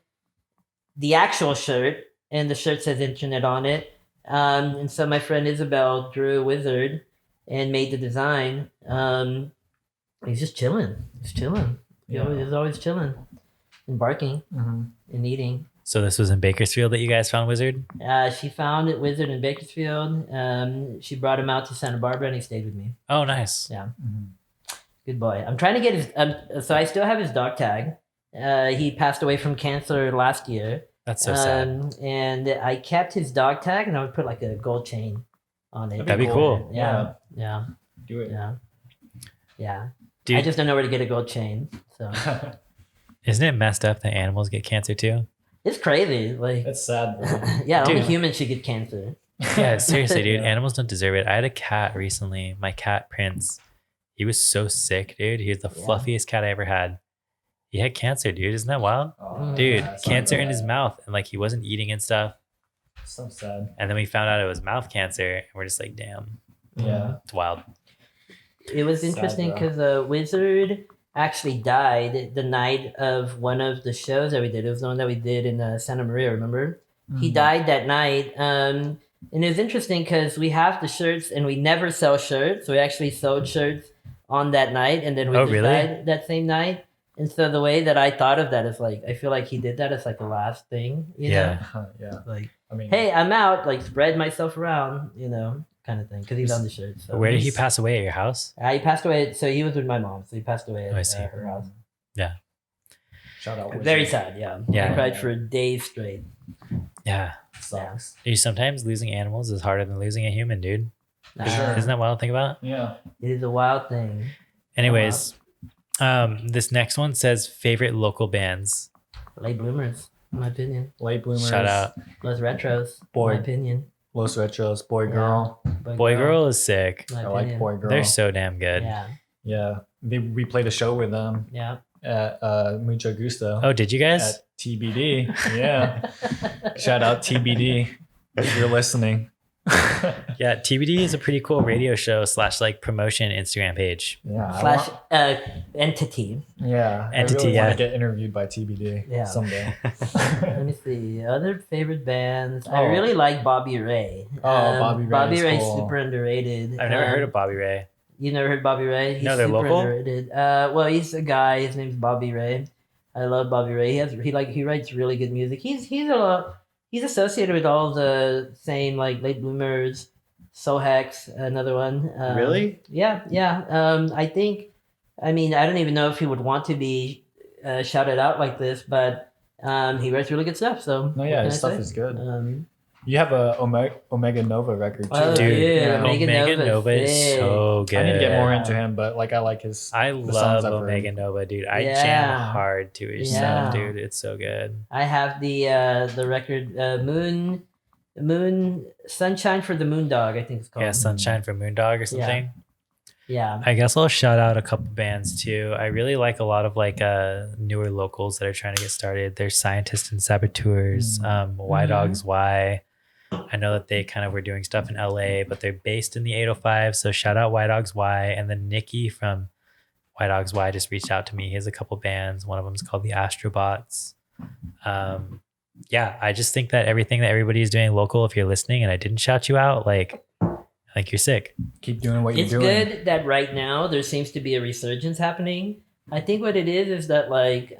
the actual shirt, and the shirt says internet on it. And so my friend Isabel drew Wizard and made the design. He's just chilling. He's chilling. Yeah. He's always chilling and barking Mhm. and eating. So this was in Bakersfield that you guys found Wizard? She found it Wizard in Bakersfield. She brought him out to Santa Barbara and he stayed with me. Oh, nice. Yeah, Mhm. good boy. I'm trying to get his. So I still have his dog tag. He passed away from cancer last year. That's so sad. And I kept his dog tag and I would put like a gold chain on it. That'd be cool. Yeah. Do it. Yeah. Dude, I just don't know where to get a gold chain. So isn't it messed up that animals get cancer too? it's crazy. Like, That's sad. Bro. yeah, only Dude. humans should get cancer. Yeah, seriously, dude. Yeah. Animals don't deserve it. I had a cat recently, my cat Prince. He was so sick, dude. He was the Yeah. fluffiest cat I ever had. He had cancer, dude. Isn't that wild? Oh, Dude, yeah, it's cancer not in his bad. mouth, and like he wasn't eating and stuff. So sad. And then we found out it was mouth cancer, and we're just like, damn, Yeah. it's wild. It was Sad, interesting bro. because Wizard actually died the night of one of the shows that we did. It was the one that we did in Santa Maria, remember? He Mhm. died that night. And it was interesting because we have the shirts and we never sell shirts. So we actually sold shirts on that night and then Wizard really? died that same night. And so the way that I thought of that is like, I feel like he did that as like the last thing, you Yeah. Yeah. know? Like, I mean, hey, I'm out, like spread myself around, you know, kind of thing. Because he's on the shirt. So. Where did he pass away? At your house? He passed away. So he was with my mom. So he passed away Oh, I at see. her house. shout out. Very Wizard. sad. Yeah. Yeah. I cried for days straight. Yeah. Sucks. Dude, sometimes losing animals is harder than losing a human, dude. For sure. Isn't that wild to think about? Yeah. It is a wild thing. Anyways, this next one says favorite local bands. Late bloomers, in my opinion. Late bloomers. Shout out. Los retros, Boy. in my opinion. Los Retros. Boy Girl. Boy Girl is sick. in my I like opinion. Boy Girl. They're so damn good. Yeah. Yeah. We played a show with them Yeah. at Mucho Gusto. Oh, did you guys? At TBD. Yeah. Shout out TBD if you're listening. Yeah, TBD is a pretty cool radio show / like promotion Instagram page. Yeah. I Slash want- entity. yeah. Entity, I really yeah. want to get interviewed by TBD Yeah. someday. Let me see. Other favorite bands. I Oh. really like Bobby Ray. Oh, Bobby Ray Bobby is Ray's cool. super underrated. I've never heard of Bobby Ray. You never heard Bobby Ray? He's No, they're super local? underrated. Well, he's a guy. His name's Bobby Ray. I love Bobby Ray. He writes really good music. He's associated with all the same like late bloomers, Sohex, another one. Really? Yeah. I think. I mean, I don't even know if he would want to be shouted out like this, but he writes really good stuff. So No, what yeah, can his I stuff say? is good. You have a Omega Nova record too. Oh, Dude, yeah, Omega Nova is sick. so good. I need to get more Yeah. into him, but like I like his. I the songs love I've heard. Omega Nova, dude. I Yeah. jam hard to his Yeah. stuff, dude. It's so good. I have the record Moon Sunshine for the Moondog, I think it's called. Yeah, Sunshine for Moondog or something. Yeah. I guess I'll shout out a couple bands too. I really like a lot of like newer locals that are trying to get started. There's Scientists and Saboteurs, Y Dogs Y. I know that they kind of were doing stuff in LA, but they're based in the 805. So shout out Y Dogs Y. And then Nikki from Y Dogs Y just reached out to me. He has a couple bands. One of them is called the Astrobots. Yeah, I just think that everything that everybody is doing local, if you're listening and I didn't shout you out, like you're sick. Keep doing what It's you're doing. good that right now there seems to be a resurgence happening. I think what it is that like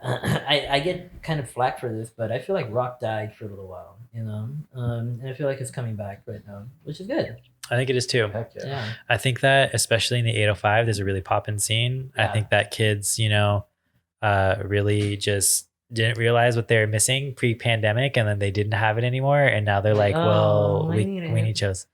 I get kind of flack for this, but I feel like rock died for a little while, you know, and I feel like it's coming back right now, which is good. I think it is too. Heck yeah. Yeah. I think that especially in the 805, there's a really poppin' scene. I Yeah. think that kids, really just didn't realize what they were missing pre-pandemic, and then they didn't have it anymore, and now they're like, Oh, well, I we need it. need shows.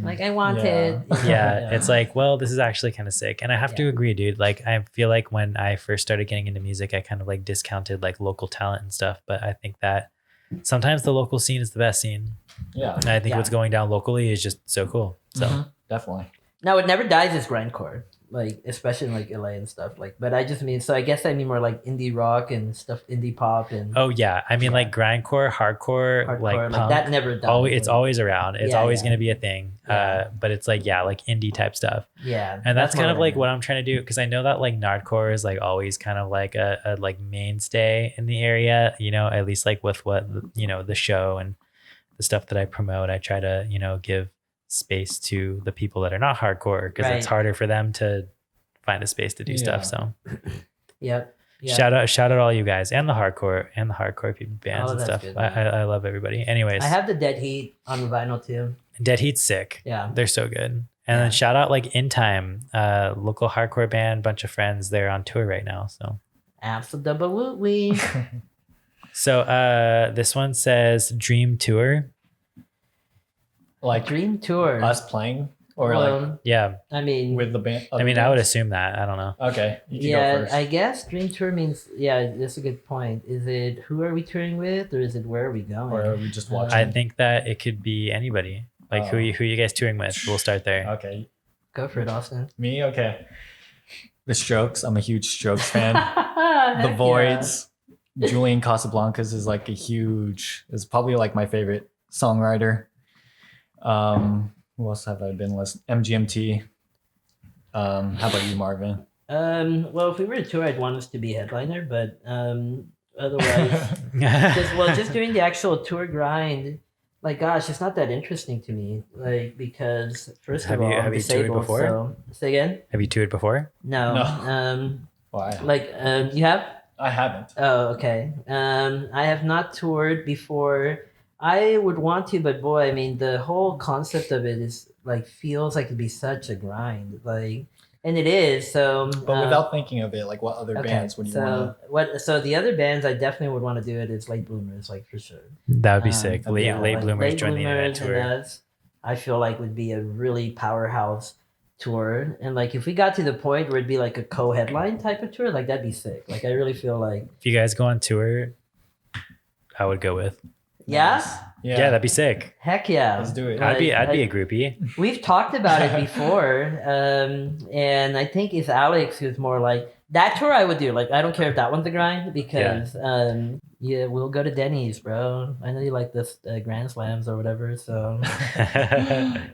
Like I want it. Yeah, it's like, well, this is actually kind of sick. And I have to Yeah. agree, dude. Like, I feel like when I first started getting into music, I kind of like discounted like local talent and stuff. But I think that sometimes the local scene is the best scene. Yeah, And I think Yeah. what's going down locally is just so cool. So Mhm. definitely. Now it never dies as grindcore, like especially in like LA and stuff. Like, but I just mean, so I guess I mean more like indie rock and stuff, indie pop and oh yeah. I mean like grindcore, hardcore, hardcore. like Like, punk. that never dies. It's like, always around. It's Yeah, always yeah. gonna be a thing. Yeah. But it's like, yeah, like indie type stuff. yeah, And that's kind more of like random. what I'm trying to do, because I know that like nardcore is like always kind of like a like mainstay in the area, at least like with what the show and the stuff that I promote. I try to give space to the people that are not hardcore, because it's Right. harder for them to find a space to do stuff. Yeah. So Yep. Yeah. shout out all you guys and the hardcore people bands Oh, and that's stuff. good, I love everybody. Anyways, I have the Dead Heat on vinyl too. Dead Heat's sick. Yeah. They're so good. And Yeah. then shout out like In Time, local hardcore band, bunch of friends. They're on tour right now. So Absolutely. so this one says Dream Tour. Like Dream Tour. us playing or like Yeah. I mean, with the band. I mean, I would assume that. I don't know. Okay, you can go yeah, first. I guess Dream Tour means, yeah, that's a good point. Is it who are we touring with, or is it where are we going? or are we just watching? I think that it could be anybody. Like who you guys touring with? We'll start there. Okay, Go for it, Austin. me. Okay, the Strokes. I'm a huge Strokes fan. The Heck Voids. Julian Casablancas is like is probably like my favorite songwriter. Who else have I been listening? MGMT. How about you, Marvin? Well, if we were to tour, I'd want us to be headliner, but otherwise, just doing the actual tour grind, like, gosh, it's not that interesting to me. Like, because first Have of all, you- I'm have you toured disabled. before? So say again? Have you toured before? No. No. Why? You have? I haven't. Oh, okay. I have not toured before. I would want to, but boy, I mean, the whole concept of it is like feels like it'd be such a grind, like, and it is. So, But without thinking of it, like what other bands would you want to? So the other bands I definitely would want to do it is late bloomers, like for sure. That would be sick. Late Yeah, like bloomers Late join the internet Bloomers, and tour. that's, I feel like would be a really powerhouse tour, and like if we got to the point where it'd be like a co-headline type of tour, like that'd be sick. Like I really feel like, If you guys go on tour, I would go with. yeah, Yeah, that'd be sick. heck yeah, Let's do it. I'd be Like, a groupie. we've talked about it before, and I think it's Alex who's more like that tour. I would do, like, I don't care if that one's a grind, because yeah, we'll go to Denny's, bro. I know you like this Grand Slams or whatever. So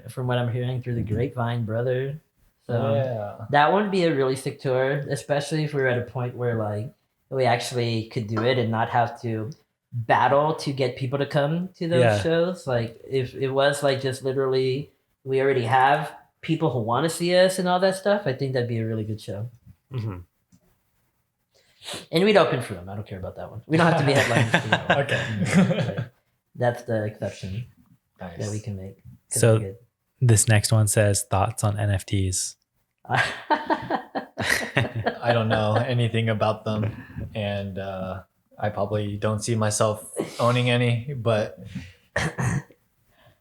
from what I'm hearing through the grapevine, brother. So Yeah. that would be a really sick tour, especially if we were at a point where like we actually could do it and not have to battle to get people to come to those Yeah. shows. Like if it was like just literally we already have people who want to see us and all that stuff, I think that'd be a really good show. Mm-hmm. And we'd open for them. I don't care about that one. We don't have to be headliners. Okay. That's the exception that we Nice. can make. So this next one says thoughts on NFTs. I don't know anything about them, and I probably don't see myself owning any, but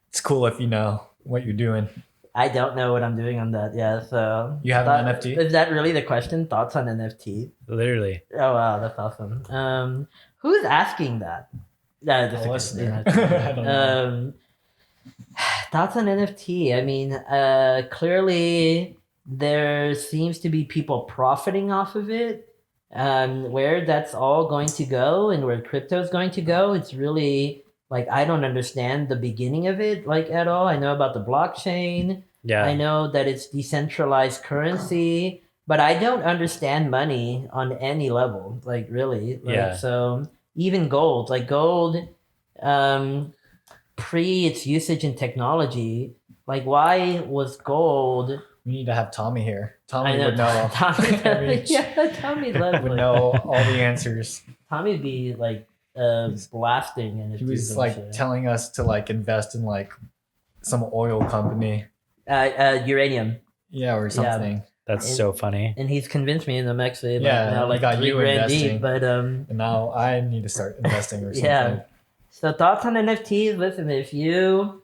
it's cool if you know what you're doing. I don't know what I'm doing on that. Yeah, so You have an NFT? Is that really the question? Thoughts on NFT? Literally. Oh wow, that's awesome. Who's asking that? Just A a listener. question. I don't know. Thoughts on NFT? I mean, clearly there seems to be people profiting off of it. Where that's all going to go and where crypto is going to go, it's really like I don't understand the beginning of it like at all. I know about the blockchain. Yeah. I know that it's decentralized currency, but I don't understand money on any level. Like really, like, Yeah. So even gold, like gold, pre its usage in technology, like why was gold? We need to have Tommy here. I Tommy would know. Tommy, Tommy yeah, Tommy loves would like, know all the answers. Tommy'd be like blasting, and He was like telling us to like invest in like some oil company, uranium, yeah, or something. That's And- so funny. and he's convinced me, and I'm actually Yeah, now he like got 3 you grand investing. deep, but And now I need to start investing or something. Yeah. So thoughts on NFTs? Listen, if you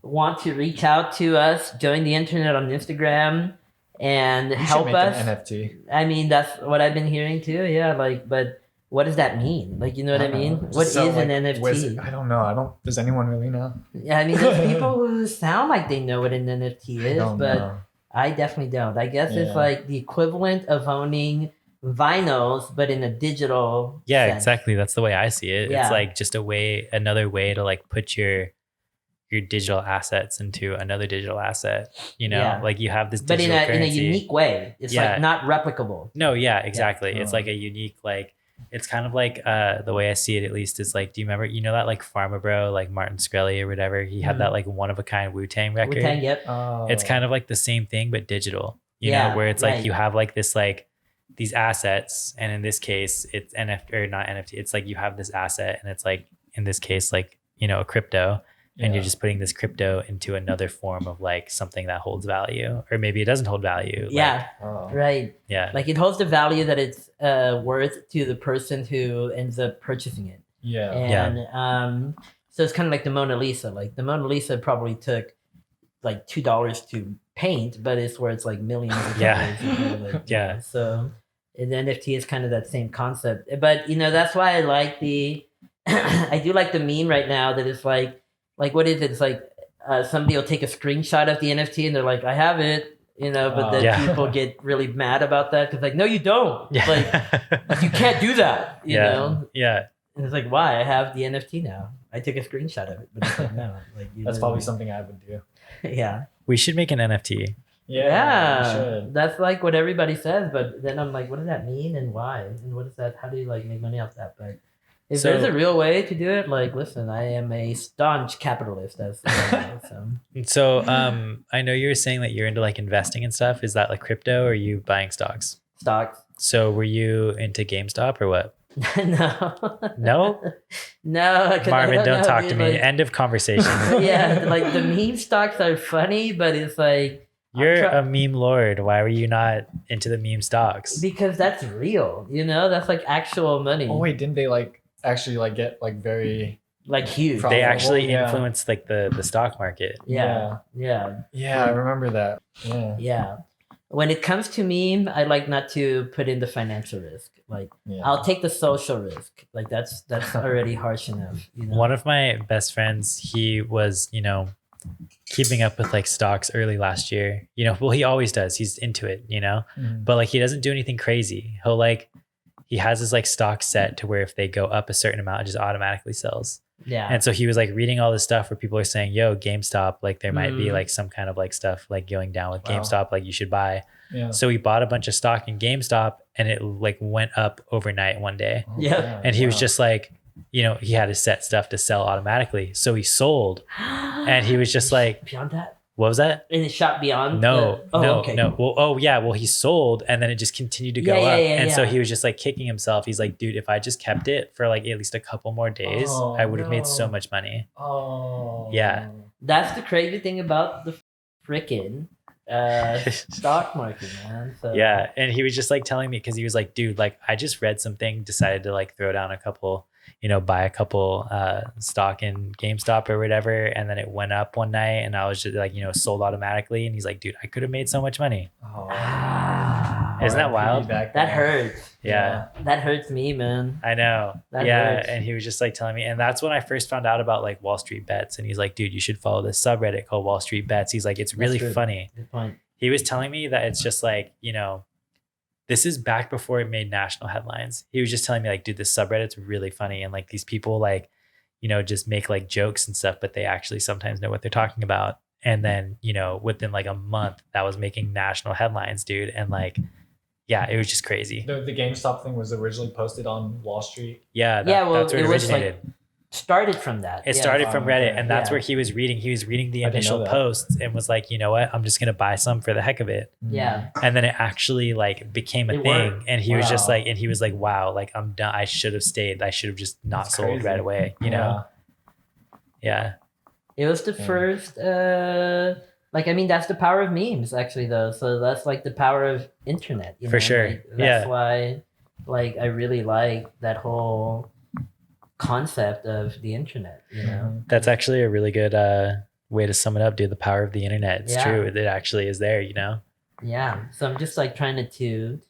want to reach out to us, join the internet on Instagram and You should help make us. an NFT. I mean, that's what I've been hearing too. Yeah, like, but what does that mean? Like, you know what I mean? Just What is sell, an like, NFT? wizard- I don't know. Does anyone really know? Yeah, I mean, there's people who sound like they know what an NFT I is, don't but know. I definitely don't. I guess it's Yeah. like the equivalent of owning vinyls, but in a digital. Yeah, sense. exactly. That's the way I see it. Yeah. It's like just another way to like put your digital assets into another digital asset. You know, Yeah. like you have this But in digital a currency. unique way. It's Yeah. like not replicable. No, yeah, exactly. It's Oh. like a unique, like it's kind of like the way I see it at least is like, do you remember that like Pharma Bro, like Martin Shkreli or whatever? He had that like one of a kind Wu-Tang record. Wu-Tang, yep. It's kind of like the same thing but digital. You Yeah, know, where it's right. like you have like this like these assets, and in this case it's NFT or not NFT. It's like you have this asset, and it's like in this case like, you know, a crypto. And you're just putting this crypto into another form of like something that holds value, or maybe it doesn't hold value. Yeah, Oh. right. Yeah. Like it holds the value that it's worth to the person who ends up purchasing it. Yeah. And so it's kind of like the Mona Lisa. Like the Mona Lisa probably took like $2 to paint, but it's where it's like millions of Yeah. dollars. You know, like, you Yeah. know, so the NFT is kind of that same concept. But you know, that's why I like I do like the meme right now that it's like what is it? It's like somebody will take a screenshot of the NFT and they're like, I have it, you know, but then Yeah. people get really mad about that because like, no, you don't. Yeah. Like you can't do that, you Yeah. know? Yeah. And it's like, why? I have the NFT now. I took a screenshot of it, but it's like, no, like you That's know, probably something I would do. yeah. We should make an NFT. Yeah. You should. That's like what everybody says, but then I'm like, what does that mean and why? And what is that? How do you like make money off that? But if So- there's a real way to do it, like, listen, I am a staunch capitalist. As so. So I know you were saying that you're into like investing and stuff. Is that like crypto, or are you buying stocks? Stocks. So were you into GameStop or what? No. No? No. 'Cause I Marvin, don't know, talk dude, to me. like- End of conversation. yeah, like the meme stocks are funny, but it's like You're I'm a meme lord. Why were you not into the meme stocks? because that's real, you know, that's like actual money. Oh wait, didn't they like actually like get like very? Like huge. Pro- They Profitable, actually yeah. influenced like the stock market. Yeah. Yeah, I remember that. Yeah. Yeah. When it comes to meme, I like not to put in the financial risk. Like Yeah. I'll take the social risk. Like that's already harsh enough. You know? One of my best friends, he was, you know, keeping up with like stocks early last year. You know, well, he always does. He's into it, you know, Mhm. but like he doesn't do anything crazy. He has his like stock set to where if they go up a certain amount, it just automatically sells. Yeah. And so he was like reading all this stuff where people are saying, yo, GameStop, like there might be Mm. like some kind of like stuff like going down with Wow. GameStop, like you should buy. Yeah. So he bought a bunch of stock in GameStop, and it like went up overnight one day. Oh, Yeah. And he was wow. just like, you know, he had his set stuff to sell automatically. So he sold, and he was just like, beyond that. What was that? And it shot beyond. No. Okay. Well, he sold, and then it just continued to go Yeah, up, yeah, and so yeah. he was just like kicking himself. He's like, dude, if I just kept it for like at least a couple more days, Oh, I would have made so no. much money. Oh. Yeah. That's the crazy thing about the frickin' stock market, man. So, Yeah, and he was just like telling me because he was like, dude, like I just read something, decided to like throw down a couple, buy a couple stock in GameStop or whatever, and then it went up one night, and I was just like, sold automatically, and he's like, dude, I could have made so much money. Oh. Isn't that RIP wild? back that then. hurts. Yeah, That hurts me, man. I know. That Yeah, hurts. and he was just like telling me, and that's when I first found out about like Wall Street Bets, and he's like, dude, you should follow this subreddit called Wall Street Bets. He's like, it's really true. funny. Good point. He was telling me that it's just like, this is back before it made national headlines. He was just telling me like, dude, this subreddit's really funny. And like these people like, just make like jokes and stuff, but they actually sometimes know what they're talking about. And then, within like a month that was making national headlines, dude. And like, yeah, it was just crazy. The GameStop thing was originally posted on Wall Street. Yeah. Well, that's where it was originated. like started from that. It started from Reddit, and that's Yeah. where he was reading. He was reading the I didn't know initial that. posts and was like, you know what? I'm just going to buy some for the heck of it. Yeah. And then it actually like became a It thing. worked. And he was just Wow. like, wow, like I'm done. I should have stayed. I should have just not That's sold crazy. right away, Yeah. Yeah. It was the Yeah. first, that's the power of memes, actually, though. So that's like the power of internet. For sure. Like, Yeah. that's why, like, I really like that whole concept of the internet. That's actually a really good way to sum it up, dude. The power of the internet. It's Yeah. true. It actually is there, Yeah. So I'm just like trying to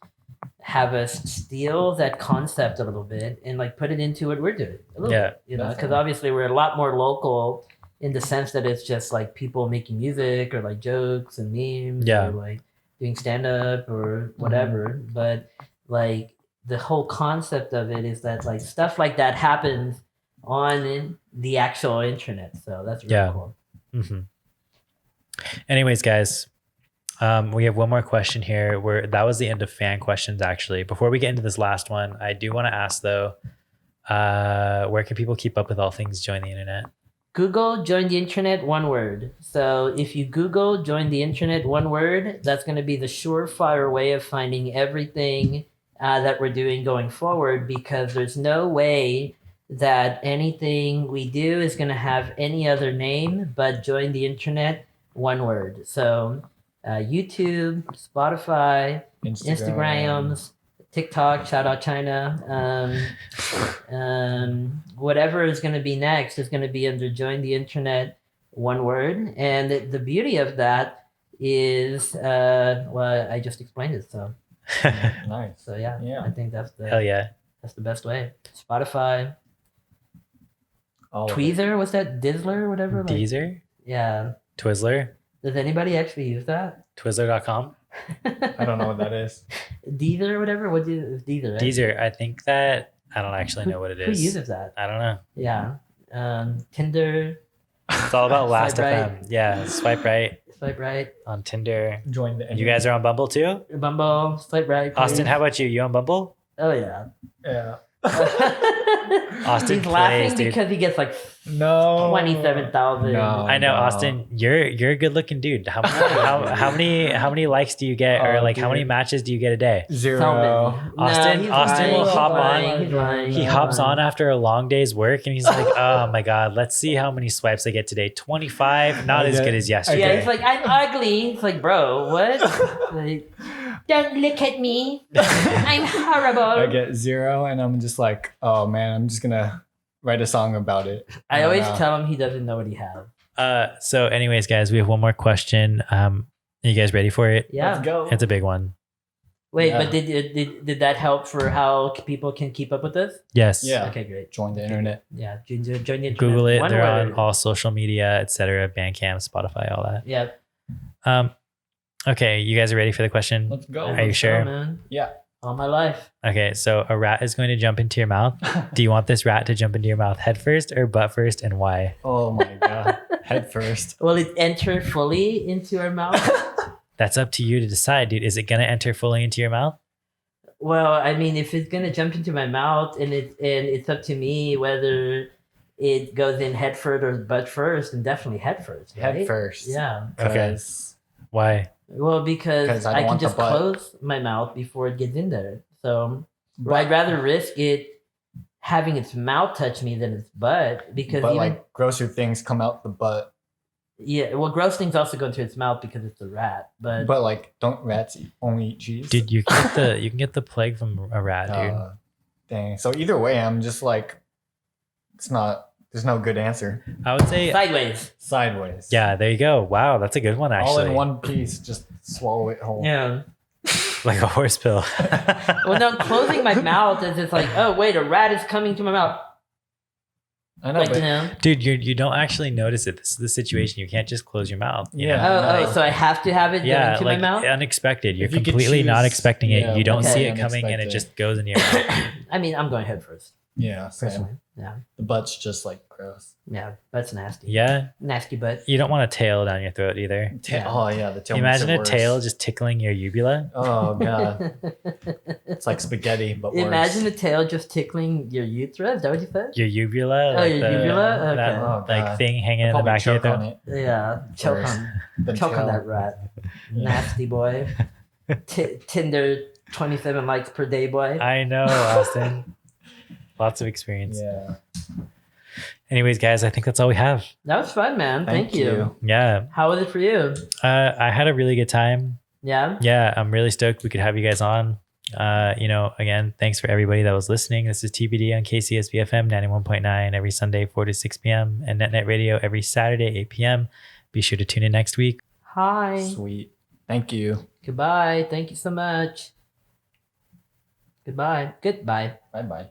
have us steal that concept a little bit and like put it into what we're doing a little Yeah. bit, because Definitely. obviously we're a lot more local in the sense that it's just like people making music or like jokes and memes Yeah. or like doing stand-up or whatever. But like the whole concept of it is that like stuff like that happens on the actual internet. So that's really Yeah. cool. Mm-hmm. Anyways, guys, we have one more question here. That was the end of fan questions, actually. Before we get into this last one, I do want to ask though, where can people keep up with all things Join the Internet? Google Join the Internet, one word. So if you Google Join the Internet, one word, that's going to be the surefire way of finding everything that we're doing going forward, because there's no way that anything we do is going to have any other name but Join the Internet, one word. So YouTube, Spotify, Instagrams, TikTok, shout out China. Whatever is going to be next is going to be under Join the Internet, one word. And the beauty of that is, I just explained it. So Nice. yeah, Yeah. I think that's Hell yeah. that's the best way. Spotify, All of it. Tweezer, what's that? Dizzler, whatever. Like, Deezer? yeah. Twizzler? Does anybody actually use that? Twizzler.com? I don't know what that is. Deezer or whatever. What is Deezer? Right? Deezer. I think that, I don't actually know what it Who is. uses that? I don't know. Yeah. Tinder. It's all about Last Swipe FM. right. Yeah. Swipe right Swipe right. on Tinder. Join the You guys are on Bumble too? Bumble. Swipe right. Austin, please. how about you? You on Bumble? Oh yeah. Yeah. Austin He's laughing plays, dude. because he gets like No. 27,000. No. I know, no. Austin. You're a good looking dude. How many likes do you get, or Oh, like how many dude. matches do you get a day? Zero. Austin- he's Austin lying, will he's hop lying, on. He's lying, He he's hops lying. on after a long day's work, and he's like, "Oh my god, let's see how many swipes I get today. 25, not as good as yesterday." Yeah, he's like, I'm ugly. It's like, bro, what? Like, don't look at me. I'm horrible. I get zero, and I'm just like, oh man, I'm just gonna write a song about it. I always know. tell him he doesn't know what he has. So, anyways, guys, we have one more question. Are you guys ready for it? Yeah. Let's go. It's a big one. Wait, Yeah. but did that help for how people can keep up with this? Yes. Yeah. Okay, great. Join the internet. Yeah, join the internet. Google it. One They're word. on all social media, etc. Bandcamp, Spotify, all that. Yeah. Okay, you guys are ready for the question? Let's go. Are you sure? Man. Yeah. All my life. Okay, so a rat is going to jump into your mouth. Do you want this rat to jump into your mouth head first or butt first, and why? Oh my god. Head first. Will it enter fully into our mouth? That's up to you to decide, dude. Is it going to enter fully into your mouth? Well, I mean, if it's gonna jump into my mouth, and it's up to me whether it goes in head first or butt first, and definitely head first. Right? Head first. Yeah. Okay. 'Cause Why? Well, 'Cause because I don't I can want the just butt. close my mouth before it gets in there. So But, I'd rather risk it having its mouth touch me than its butt, because but even like grosser things come out the butt. yeah, well, gross things also go into its mouth because it's a rat. But But like, don't rats only eat cheese? Dude, you can get the plague from a rat, dude. Dang. So either way, I'm just like, there's no good answer. I would say, sideways. Sideways. yeah, there you go. Wow, that's a good one, All actually. in one piece, just swallow it whole. Yeah. Like a horse pill. Well, no, closing my mouth is it's like, oh wait, a rat is coming to my mouth. I know, Like, but you know. Dude, you don't actually notice it. This is the situation. You can't just close your mouth. You Yeah. know? Oh, so I have to have it go Yeah, into like my mouth. unexpected. You're If you could completely not choose- expecting yeah, it. You don't okay. see it coming, and it Unexpected. just goes into your mouth. I mean, I'm going head first. yeah, same. Personally. Yeah. The butt's just like gross. Yeah. That's nasty. Yeah, Nasty butt. you don't want a tail down your throat either. Yeah. Oh yeah, the tail. Can you makes imagine it a worse. tail just tickling your uvula? Oh god, it's like spaghetti, but worse. Imagine a tail just tickling your urethra. Is that what you said? Your uvula? Oh, your uvula? That, Okay. Oh, like God. thing hanging I'll in the probably back of your choke on throat. it. Yeah. Choke Worse on. than Choke on tail. that rat. Yeah. Nasty boy. Tinder 27 likes per day boy. I know, Austin. Lots of experience. Yeah. Anyways, guys, I think that's all we have. That was fun, man. Thank you. Yeah. How was it for you? I had a really good time. Yeah. Yeah, I'm really stoked we could have you guys on. Again, thanks for everybody that was listening. This is TBD on KCSB FM 91.9 every Sunday, 4 to 6 p.m. and NetNet Radio every Saturday, 8 p.m. Be sure to tune in next week. Hi. Sweet. Thank you. Goodbye. Thank you so much. Goodbye. Goodbye. Bye bye.